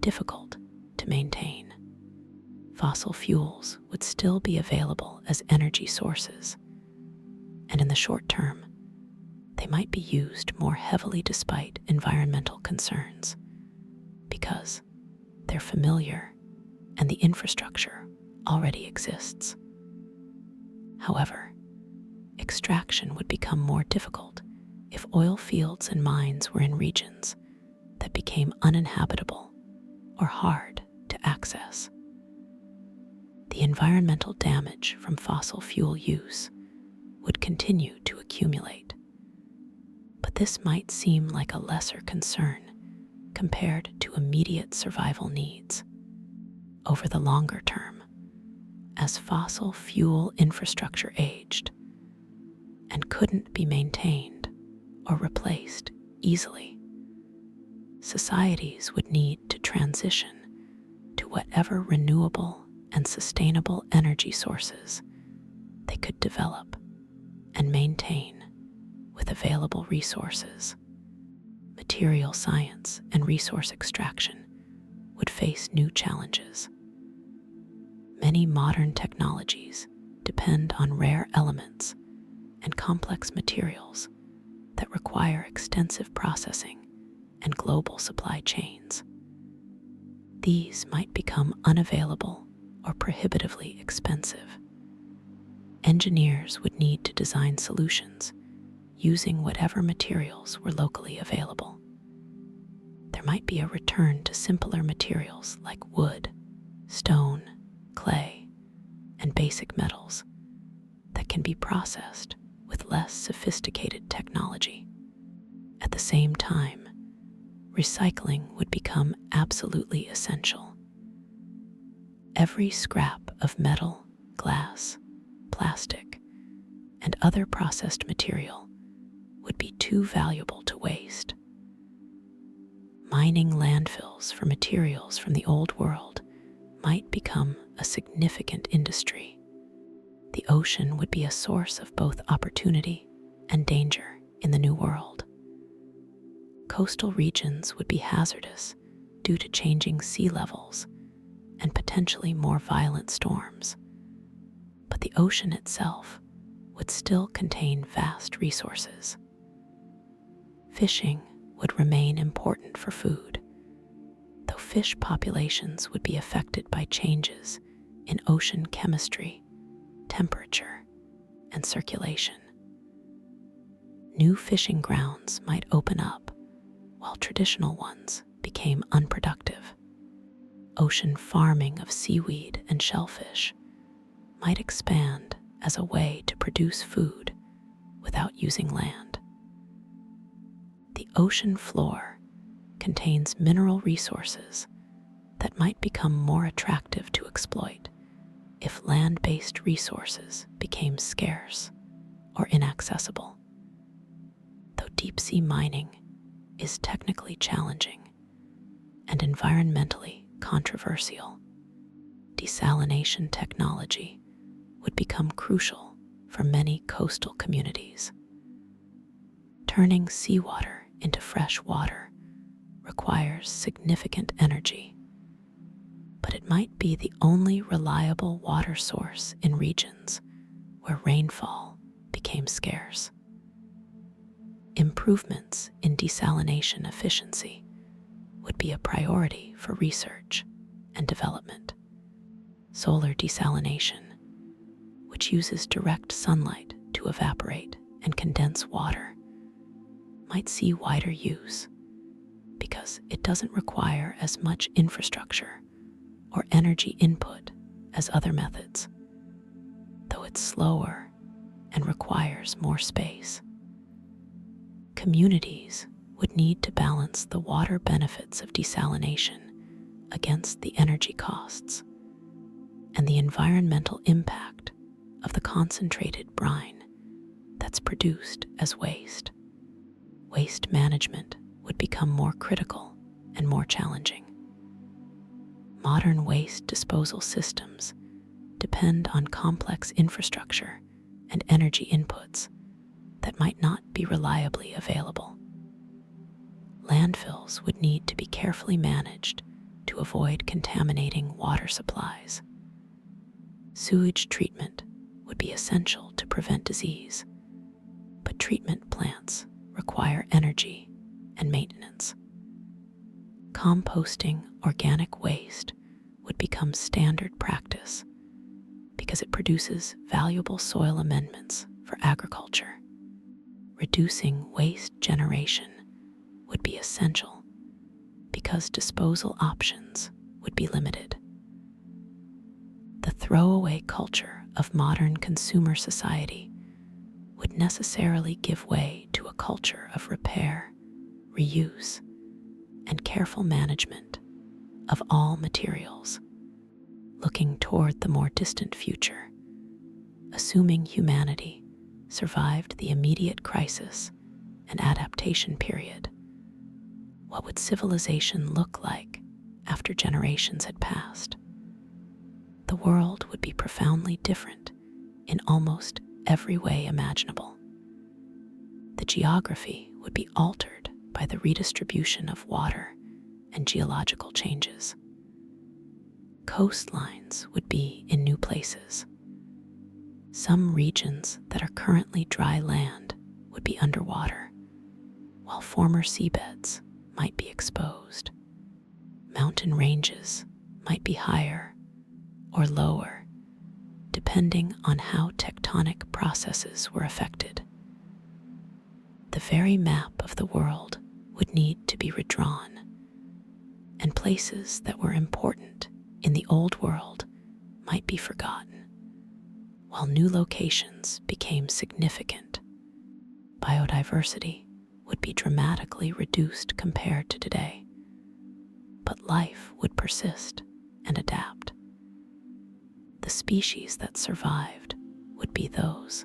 difficult to maintain. Fossil fuels would still be available as energy sources, and in the short term, they might be used more heavily despite environmental concerns, because they're familiar and the infrastructure already exists. However, extraction would become more difficult if oil fields and mines were in regions that became uninhabitable or hard to access. The environmental damage from fossil fuel use would continue to accumulate, but this might seem like a lesser concern compared to immediate survival needs. Over the longer term, as fossil fuel infrastructure aged and couldn't be maintained or replaced easily, societies would need to transition to whatever renewable and sustainable energy sources they could develop and maintain with available resources. Material science and resource extraction would face new challenges. Many modern technologies depend on rare elements and complex materials that require extensive processing and global supply chains. These might become unavailable or prohibitively expensive. Engineers would need to design solutions using whatever materials were locally available. There might be a return to simpler materials like wood, stone, clay, and basic metals that can be processed with less sophisticated technology. At the same time, recycling would become absolutely essential. Every scrap of metal, glass, plastic, and other processed material would be too valuable to waste. Mining landfills for materials from the old world might become a significant industry. The ocean would be a source of both opportunity and danger in the new world. Coastal regions would be hazardous due to changing sea levels and potentially more violent storms. But the ocean itself would still contain vast resources. Fishing would remain important for food, though fish populations would be affected by changes in ocean chemistry, temperature, and circulation. New fishing grounds might open up, while traditional ones became unproductive. Ocean farming of seaweed and shellfish might expand as a way to produce food without using land. The ocean floor contains mineral resources that might become more attractive to exploit if land-based resources became scarce or inaccessible. Though deep-sea mining is technically challenging and environmentally controversial, desalination technology would become crucial for many coastal communities. Turning seawater into fresh water requires significant energy, but it might be the only reliable water source in regions where rainfall became scarce. Improvements in desalination efficiency would be a priority for research and development. Solar desalination, which uses direct sunlight to evaporate and condense water, might see wider use because it doesn't require as much infrastructure or energy input as other methods, though it's slower and requires more space. Communities would need to balance the water benefits of desalination against the energy costs and the environmental impact of the concentrated brine that's produced as waste. Waste management would become more critical and more challenging. Modern waste disposal systems depend on complex infrastructure and energy inputs that might not be reliably available. Landfills would need to be carefully managed to avoid contaminating water supplies. Sewage treatment would be essential to prevent disease, but treatment plants require energy and maintenance. Composting organic waste would become standard practice because it produces valuable soil amendments for agriculture. Reducing waste generation would be essential because disposal options would be limited. The throwaway culture of modern consumer society would necessarily give way to a culture of repair, reuse, and careful management of all materials. Looking toward the more distant future, assuming humanity survived the immediate crisis and adaptation period, what would civilization look like after generations had passed? The world would be profoundly different in almost every way imaginable. The geography would be altered by the redistribution of water and geological changes. Coastlines would be in new places. Some regions that are currently dry land would be underwater, while former seabeds might be exposed. Mountain ranges might be higher or lower, depending on how tectonic processes were affected. The very map of the world would need to be redrawn, and places that were important in the old world might be forgotten, while new locations became significant. Biodiversity would be dramatically reduced compared to today, but life would persist and adapt. The species that survived would be those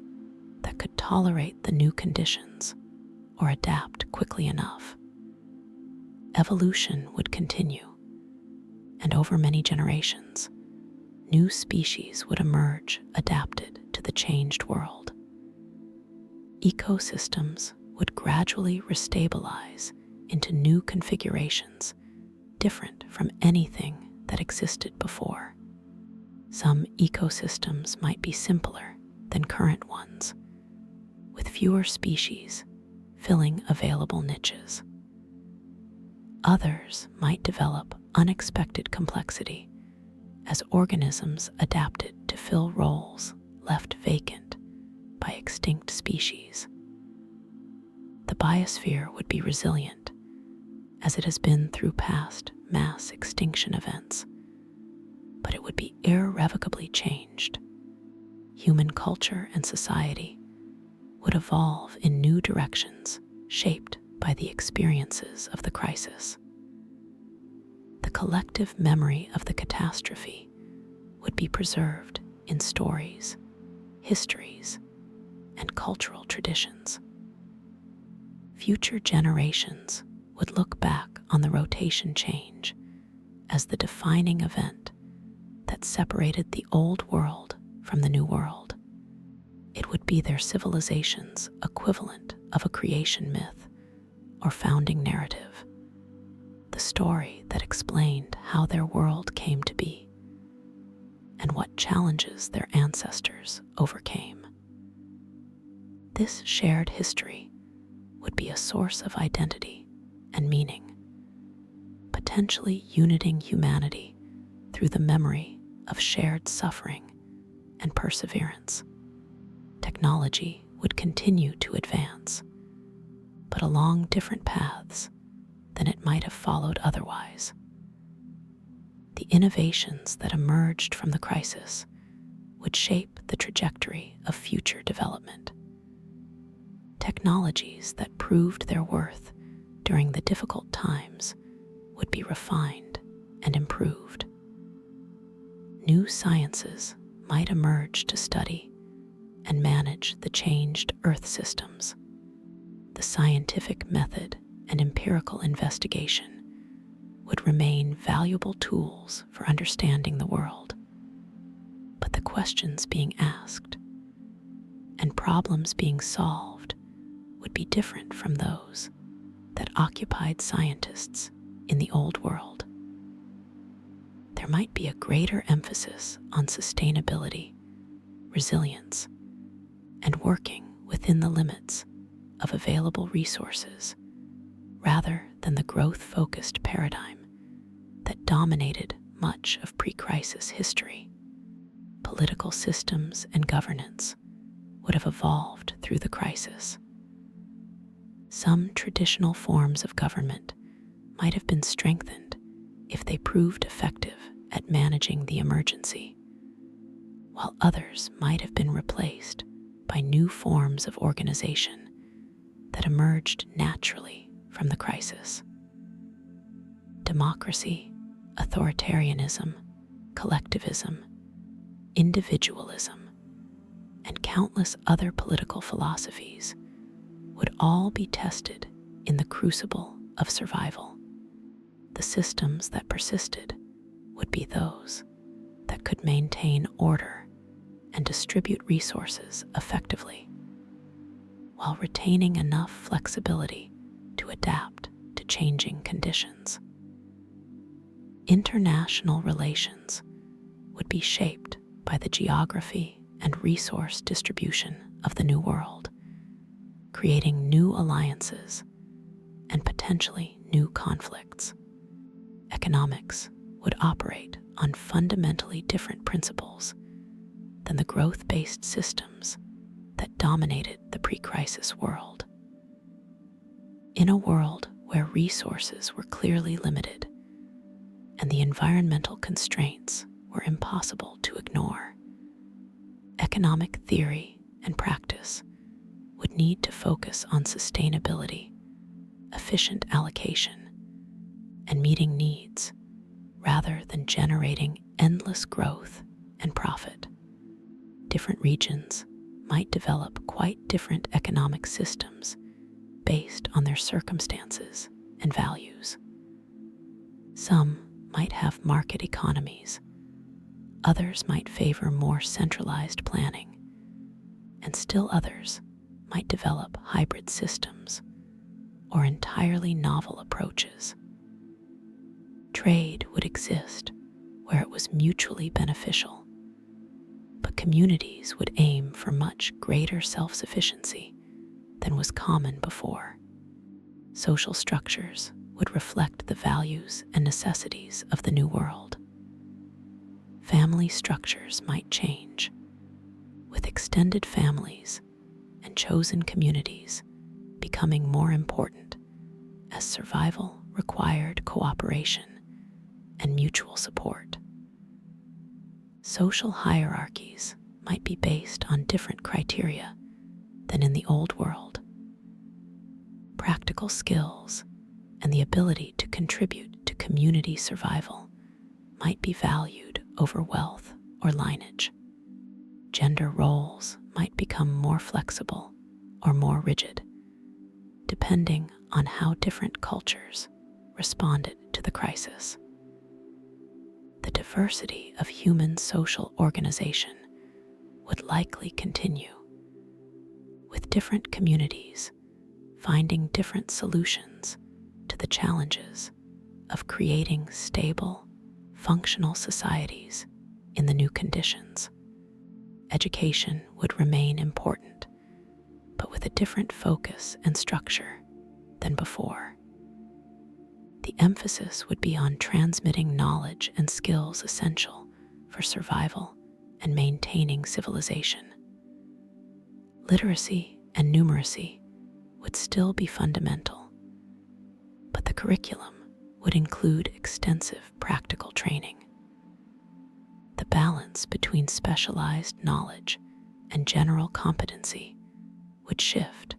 that could tolerate the new conditions or adapt quickly enough. Evolution would continue, and over many generations, new species would emerge adapted to the changed world. Ecosystems would gradually restabilize into new configurations different from anything that existed before. Some ecosystems might be simpler than current ones, with fewer species filling available niches. Others might develop unexpected complexity as organisms adapted to fill roles left vacant by extinct species. The biosphere would be resilient, as it has been through past mass extinction events, but it would be irrevocably changed. Human culture and society would evolve in new directions shaped by the experiences of the crisis. The collective memory of the catastrophe would be preserved in stories, histories, and cultural traditions. Future generations would look back on the rotation change as the defining event that separated the old world from the new world. It would be their civilization's equivalent of a creation myth or founding narrative, the story that explained how their world came to be and what challenges their ancestors overcame. This shared history would be a source of identity and meaning, potentially uniting humanity through the memory of shared suffering and perseverance. Technology would continue to advance, but along different paths than it might have followed otherwise. The innovations that emerged from the crisis would shape the trajectory of future development. Technologies that proved their worth during the difficult times would be refined and improved. New sciences might emerge to study and manage the changed Earth systems. The scientific method and empirical investigation would remain valuable tools for understanding the world. But the questions being asked and problems being solved would be different from those that occupied scientists in the old world. There might be a greater emphasis on sustainability, resilience, and working within the limits of available resources rather than the growth-focused paradigm that dominated much of pre-crisis history. Political systems and governance would have evolved through the crisis. Some traditional forms of government might have been strengthened if they proved effective at managing the emergency, while others might have been replaced by new forms of organization that emerged naturally from the crisis. Democracy, authoritarianism, collectivism, individualism, and countless other political philosophies would all be tested in the crucible of survival. The systems that persisted would be those that could maintain order and distribute resources effectively, while retaining enough flexibility to adapt to changing conditions. International relations would be shaped by the geography and resource distribution of the New World, creating new alliances and potentially new conflicts. Economics would operate on fundamentally different principles than the growth-based systems that dominated the pre-crisis world. In a world where resources were clearly limited and the environmental constraints were impossible to ignore, economic theory and practice would need to focus on sustainability, efficient allocation, and meeting needs rather than generating endless growth and profit. Different regions might develop quite different economic systems based on their circumstances and values. Some might have market economies, others might favor more centralized planning, and still others might develop hybrid systems or entirely novel approaches. Trade would exist where it was mutually beneficial, but communities would aim for much greater self-sufficiency than was common before. Social structures would reflect the values and necessities of the new world. Family structures might change, with extended families and chosen communities becoming more important as survival required cooperation and mutual support. Social hierarchies might be based on different criteria than in the old world. Practical skills and the ability to contribute to community survival might be valued over wealth or lineage. Gender roles might become more flexible or more rigid, depending on how different cultures responded to the crisis. The diversity of human social organization would likely continue, with different communities finding different solutions to the challenges of creating stable, functional societies in the new conditions. Education would remain important, but with a different focus and structure than before. The emphasis would be on transmitting knowledge and skills essential for survival and maintaining civilization. Literacy and numeracy would still be fundamental, but the curriculum would include extensive practical training. The balance between specialized knowledge and general competency would shift,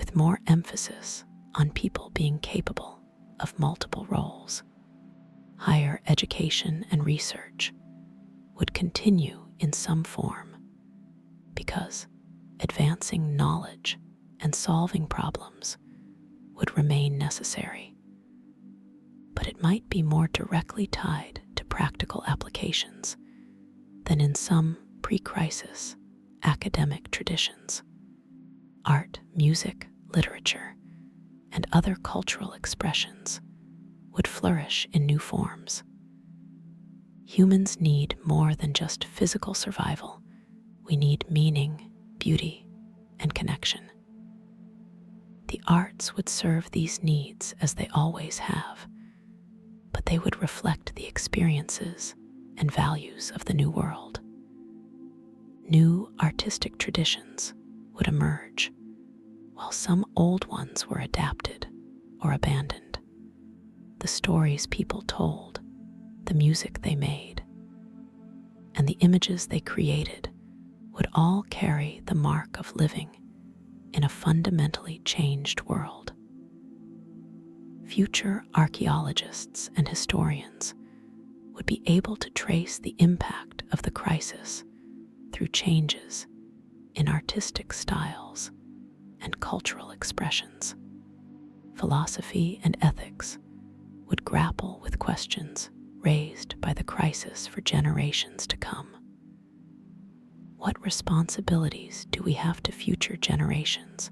with more emphasis on people being capable of multiple roles. Higher education and research would continue in some form because advancing knowledge and solving problems would remain necessary. But it might be more directly tied to practical applications than in some pre-crisis academic traditions. Art, music, literature, and other cultural expressions would flourish in new forms. Humans need more than just physical survival. We need meaning, beauty, and connection. The arts would serve these needs as they always have, but they would reflect the experiences and values of the new world. New artistic traditions would emerge, while some old ones were adapted or abandoned. The stories people told, the music they made, and the images they created would all carry the mark of living in a fundamentally changed world. Future archaeologists and historians would be able to trace the impact of the crisis through changes in artistic styles and cultural expressions. Philosophy and ethics would grapple with questions raised by the crisis for generations to come. What responsibilities do we have to future generations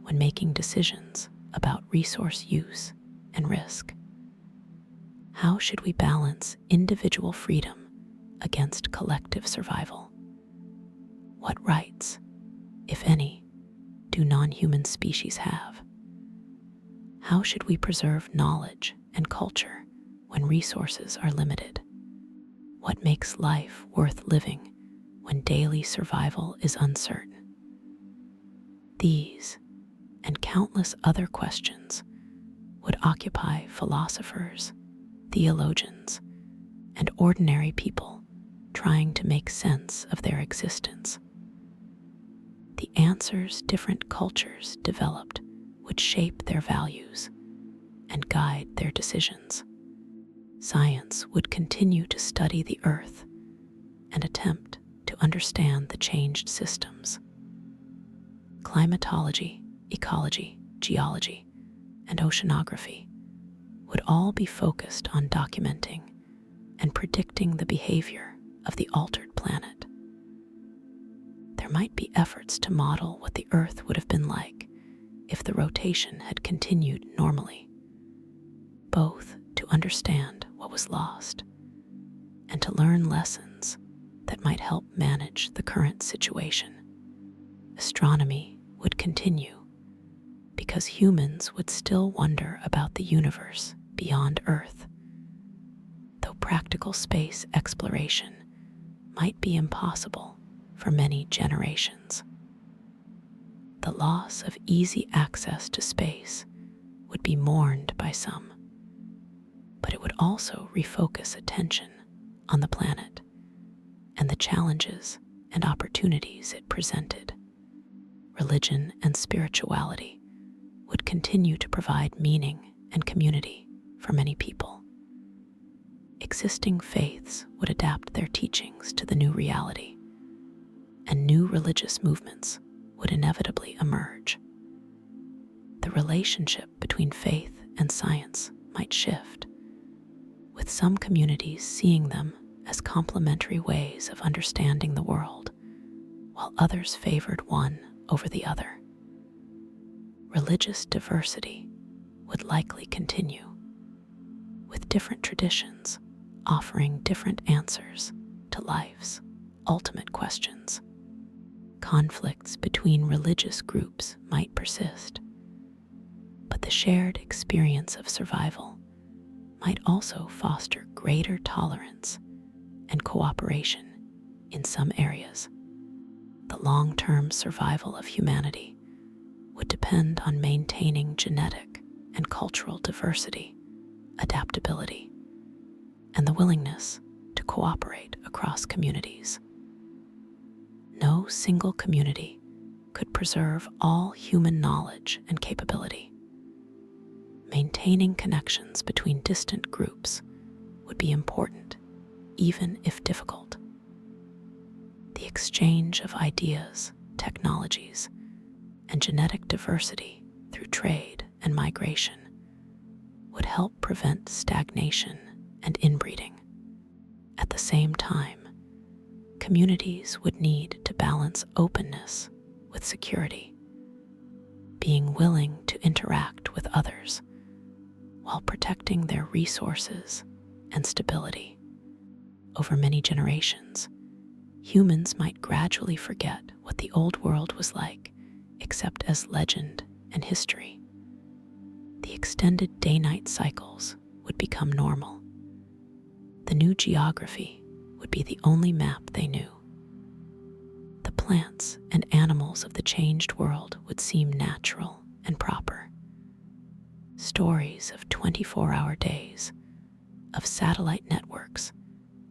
when making decisions about resource use and risk? How should we balance individual freedom against collective survival? What rights, if any, do non-human species have? How should we preserve knowledge and culture when resources are limited? What makes life worth living when daily survival is uncertain? These and countless other questions would occupy philosophers, theologians, and ordinary people trying to make sense of their existence. The answers different cultures developed would shape their values and guide their decisions. Science would continue to study the Earth and attempt to understand the changed systems. Climatology, ecology, geology, and oceanography would all be focused on documenting and predicting the behavior of the altered planet. There might be efforts to model what the Earth would have been like if the rotation had continued normally, both to understand what was lost and to learn lessons that might help manage the current situation. Astronomy would continue because humans would still wonder about the universe beyond Earth, though practical space exploration might be impossible for many generations. The loss of easy access to space would be mourned by some, but it would also refocus attention on the planet and the challenges and opportunities it presented. Religion and spirituality would continue to provide meaning and community for many people. Existing faiths would adapt their teachings to the new reality, and new religious movements would inevitably emerge. The relationship between faith and science might shift, with some communities seeing them as complementary ways of understanding the world, while others favored one over the other. Religious diversity would likely continue, with different traditions offering different answers to life's ultimate questions. Conflicts between religious groups might persist, but the shared experience of survival might also foster greater tolerance and cooperation in some areas. The long-term survival of humanity would depend on maintaining genetic and cultural diversity, adaptability, and the willingness to cooperate across communities. No single community could preserve all human knowledge and capability. Maintaining connections between distant groups would be important, even if difficult. The exchange of ideas, technologies, and genetic diversity through trade and migration would help prevent stagnation and inbreeding. At the same time, communities would need to balance openness with security, being willing to interact with others while protecting their resources and stability. Over many generations, humans might gradually forget what the old world was like, except as legend and history. The extended day-night cycles would become normal. The new geography would be the only map they knew. The plants and animals of the changed world would seem natural and proper. Stories of 24-hour days, of satellite networks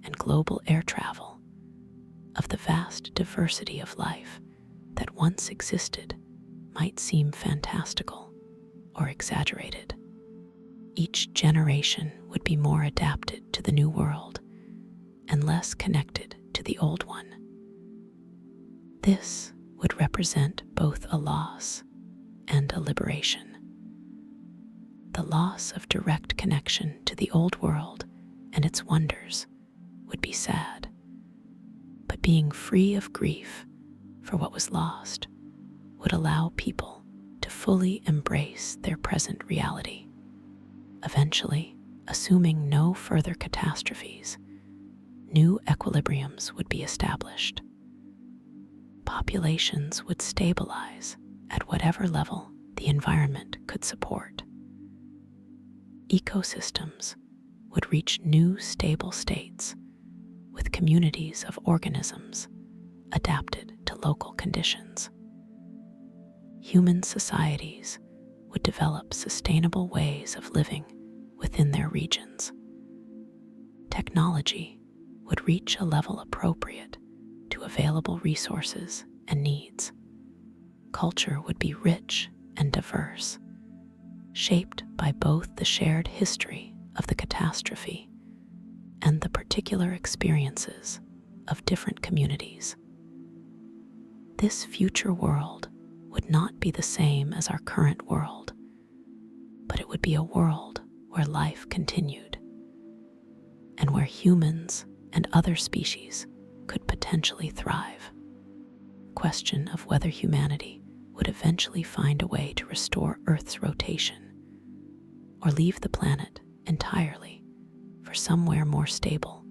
and global air travel, of the vast diversity of life that once existed might seem fantastical or exaggerated. Each generation would be more adapted to the new world and less connected to the old one. This would represent both a loss and a liberation. The loss of direct connection to the old world and its wonders would be sad, but being free of grief for what was lost would allow people to fully embrace their present reality. Eventually, assuming no further catastrophes, new equilibriums would be established. Populations would stabilize at whatever level the environment could support. Ecosystems would reach new stable states with communities of organisms adapted to local conditions. Human societies would develop sustainable ways of living within their regions. Technology would reach a level appropriate to available resources and needs. Culture would be rich and diverse, shaped by both the shared history of the catastrophe and the particular experiences of different communities. This future world would not be the same as our current world, but it would be a world where life continued and where humans and other species could potentially thrive. Question of whether humanity would eventually find a way to restore Earth's rotation or leave the planet entirely for somewhere more stable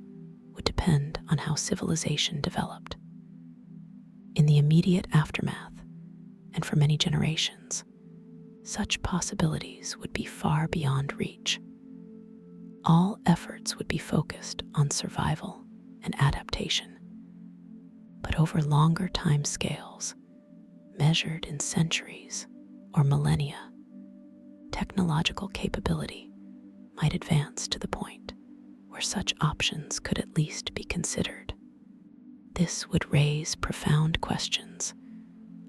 would depend on how civilization developed. In the immediate aftermath, and for many generations, such possibilities would be far beyond reach. All efforts would be focused on survival and adaptation. But over longer time scales, measured in centuries or millennia, technological capability might advance to the point where such options could at least be considered. This would raise profound questions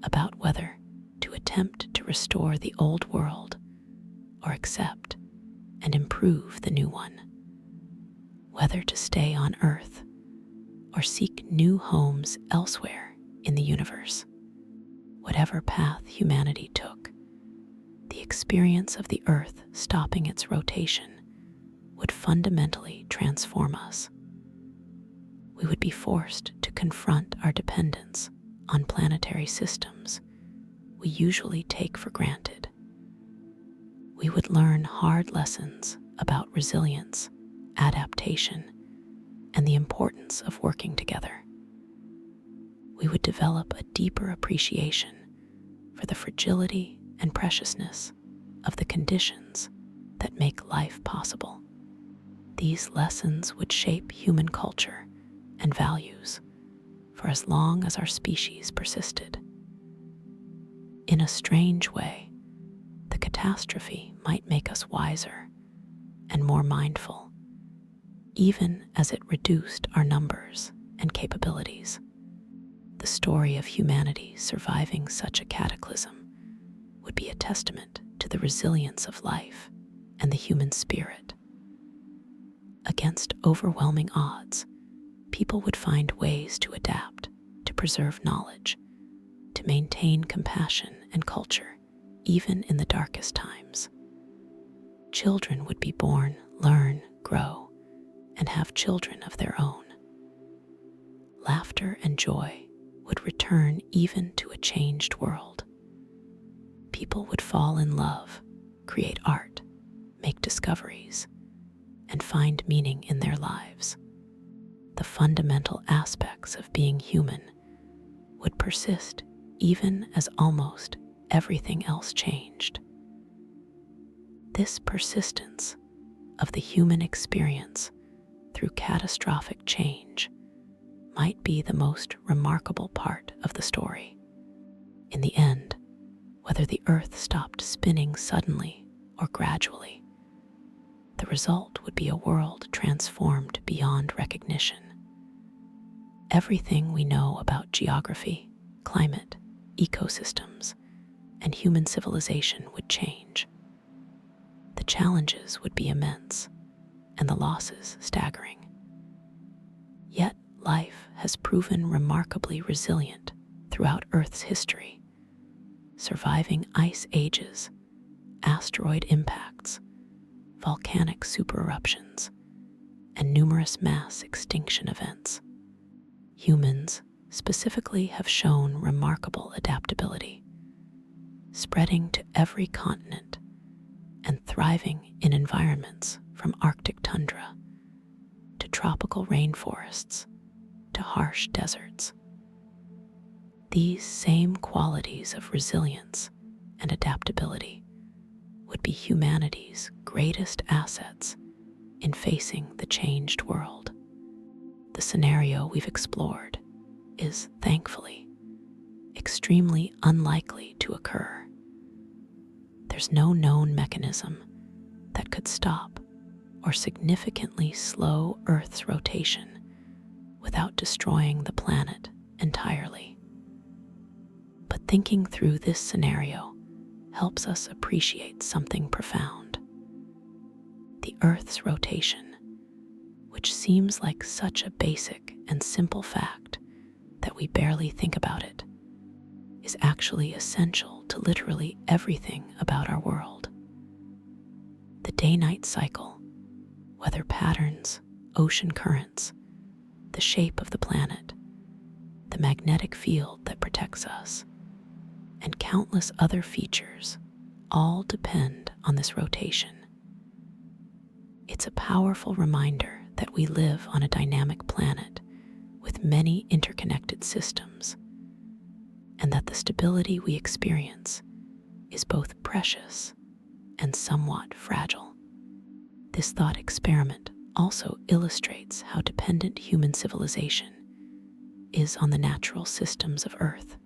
about whether to attempt to restore the old world or accept and improve the new one, whether to stay on Earth or seek new homes elsewhere in the universe. Whatever path humanity took, the experience of the Earth stopping its rotation would fundamentally transform us. We would be forced to confront our dependence on planetary systems we usually take for granted. We would learn hard lessons about resilience, adaptation, and the importance of working together. We would develop a deeper appreciation for the fragility and preciousness of the conditions that make life possible. These lessons would shape human culture and values for as long as our species persisted. In a strange way, the catastrophe might make us wiser and more mindful, even as it reduced our numbers and capabilities. The story of humanity surviving such a cataclysm would be a testament to the resilience of life and the human spirit. Against overwhelming odds, people would find ways to adapt, to preserve knowledge, to maintain compassion and culture, even in the darkest times. Children would be born, learn, grow, and have children of their own. Laughter and joy would return even to a changed world. People would fall in love, create art, make discoveries, and find meaning in their lives. The fundamental aspects of being human would persist even as almost everything else changed. This persistence of the human experience through catastrophic change might be the most remarkable part of the story. In the end, whether the Earth stopped spinning suddenly or gradually, the result would be a world transformed beyond recognition. Everything we know about geography, climate, ecosystems, and human civilization would change. The challenges would be immense, and the losses staggering. Yet life has proven remarkably resilient throughout Earth's history, surviving ice ages, asteroid impacts, volcanic supereruptions, and numerous mass extinction events. Humans specifically have shown remarkable adaptability, spreading to every continent and thriving in environments from Arctic tundra to tropical rainforests to harsh deserts. These same qualities of resilience and adaptability would be humanity's greatest assets in facing the changed world. The scenario we've explored is, thankfully, extremely unlikely to occur. There's no known mechanism that could stop or significantly slow Earth's rotation without destroying the planet entirely. But thinking through this scenario helps us appreciate something profound. The Earth's rotation, which seems like such a basic and simple fact that we barely think about it, is actually essential to literally everything about our world. The day-night cycle, weather patterns, ocean currents, the shape of the planet, the magnetic field that protects us, and countless other features all depend on this rotation. It's a powerful reminder that we live on a dynamic planet with many interconnected systems, and that the stability we experience is both precious and somewhat fragile. This thought experiment also illustrates how dependent human civilization is on the natural systems of Earth.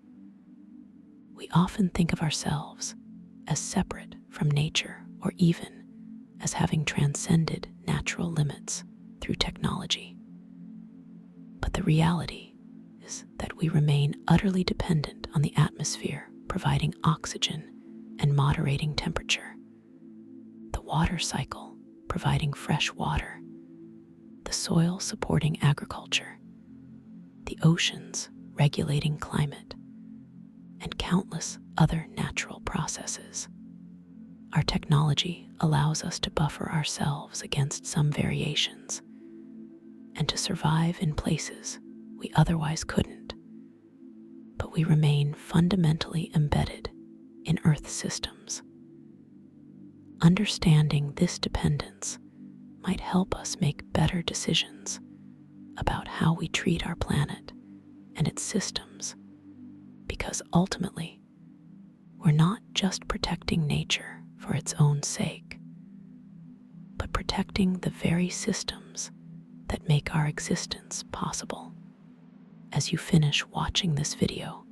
We often think of ourselves as separate from nature, or even as having transcended natural limits through technology. But the reality is that we remain utterly dependent on the atmosphere providing oxygen and moderating temperature, the water cycle providing fresh water, the soil supporting agriculture, the oceans regulating climate, and countless other natural processes. Our technology allows us to buffer ourselves against some variations and to survive in places we otherwise couldn't, but we remain fundamentally embedded in Earth's systems. Understanding this dependence might help us make better decisions about how we treat our planet and its systems, because ultimately, we're not just protecting nature for its own sake, but protecting the very systems that make our existence possible. As you finish watching this video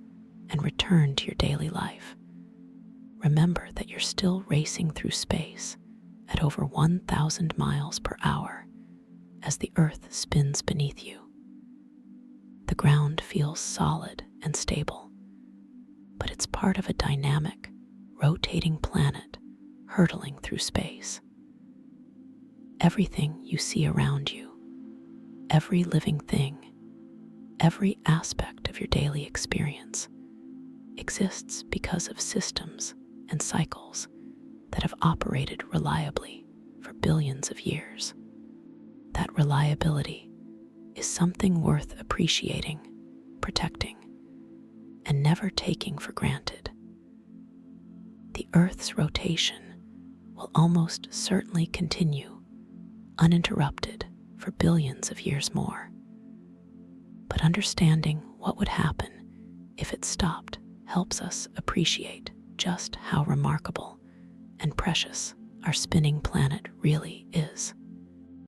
and return to your daily life, remember that you're still racing through space at over 1,000 miles per hour as the Earth spins beneath you. The ground feels solid and stable, but it's part of a dynamic, rotating planet hurtling through space. Everything you see around you, every living thing, every aspect of your daily experience exists because of systems and cycles that have operated reliably for billions of years. That reliability is something worth appreciating, protecting, and never taking for granted. The Earth's rotation will almost certainly continue uninterrupted for billions of years more. But understanding what would happen if it stopped helps us appreciate just how remarkable and precious our spinning planet really is.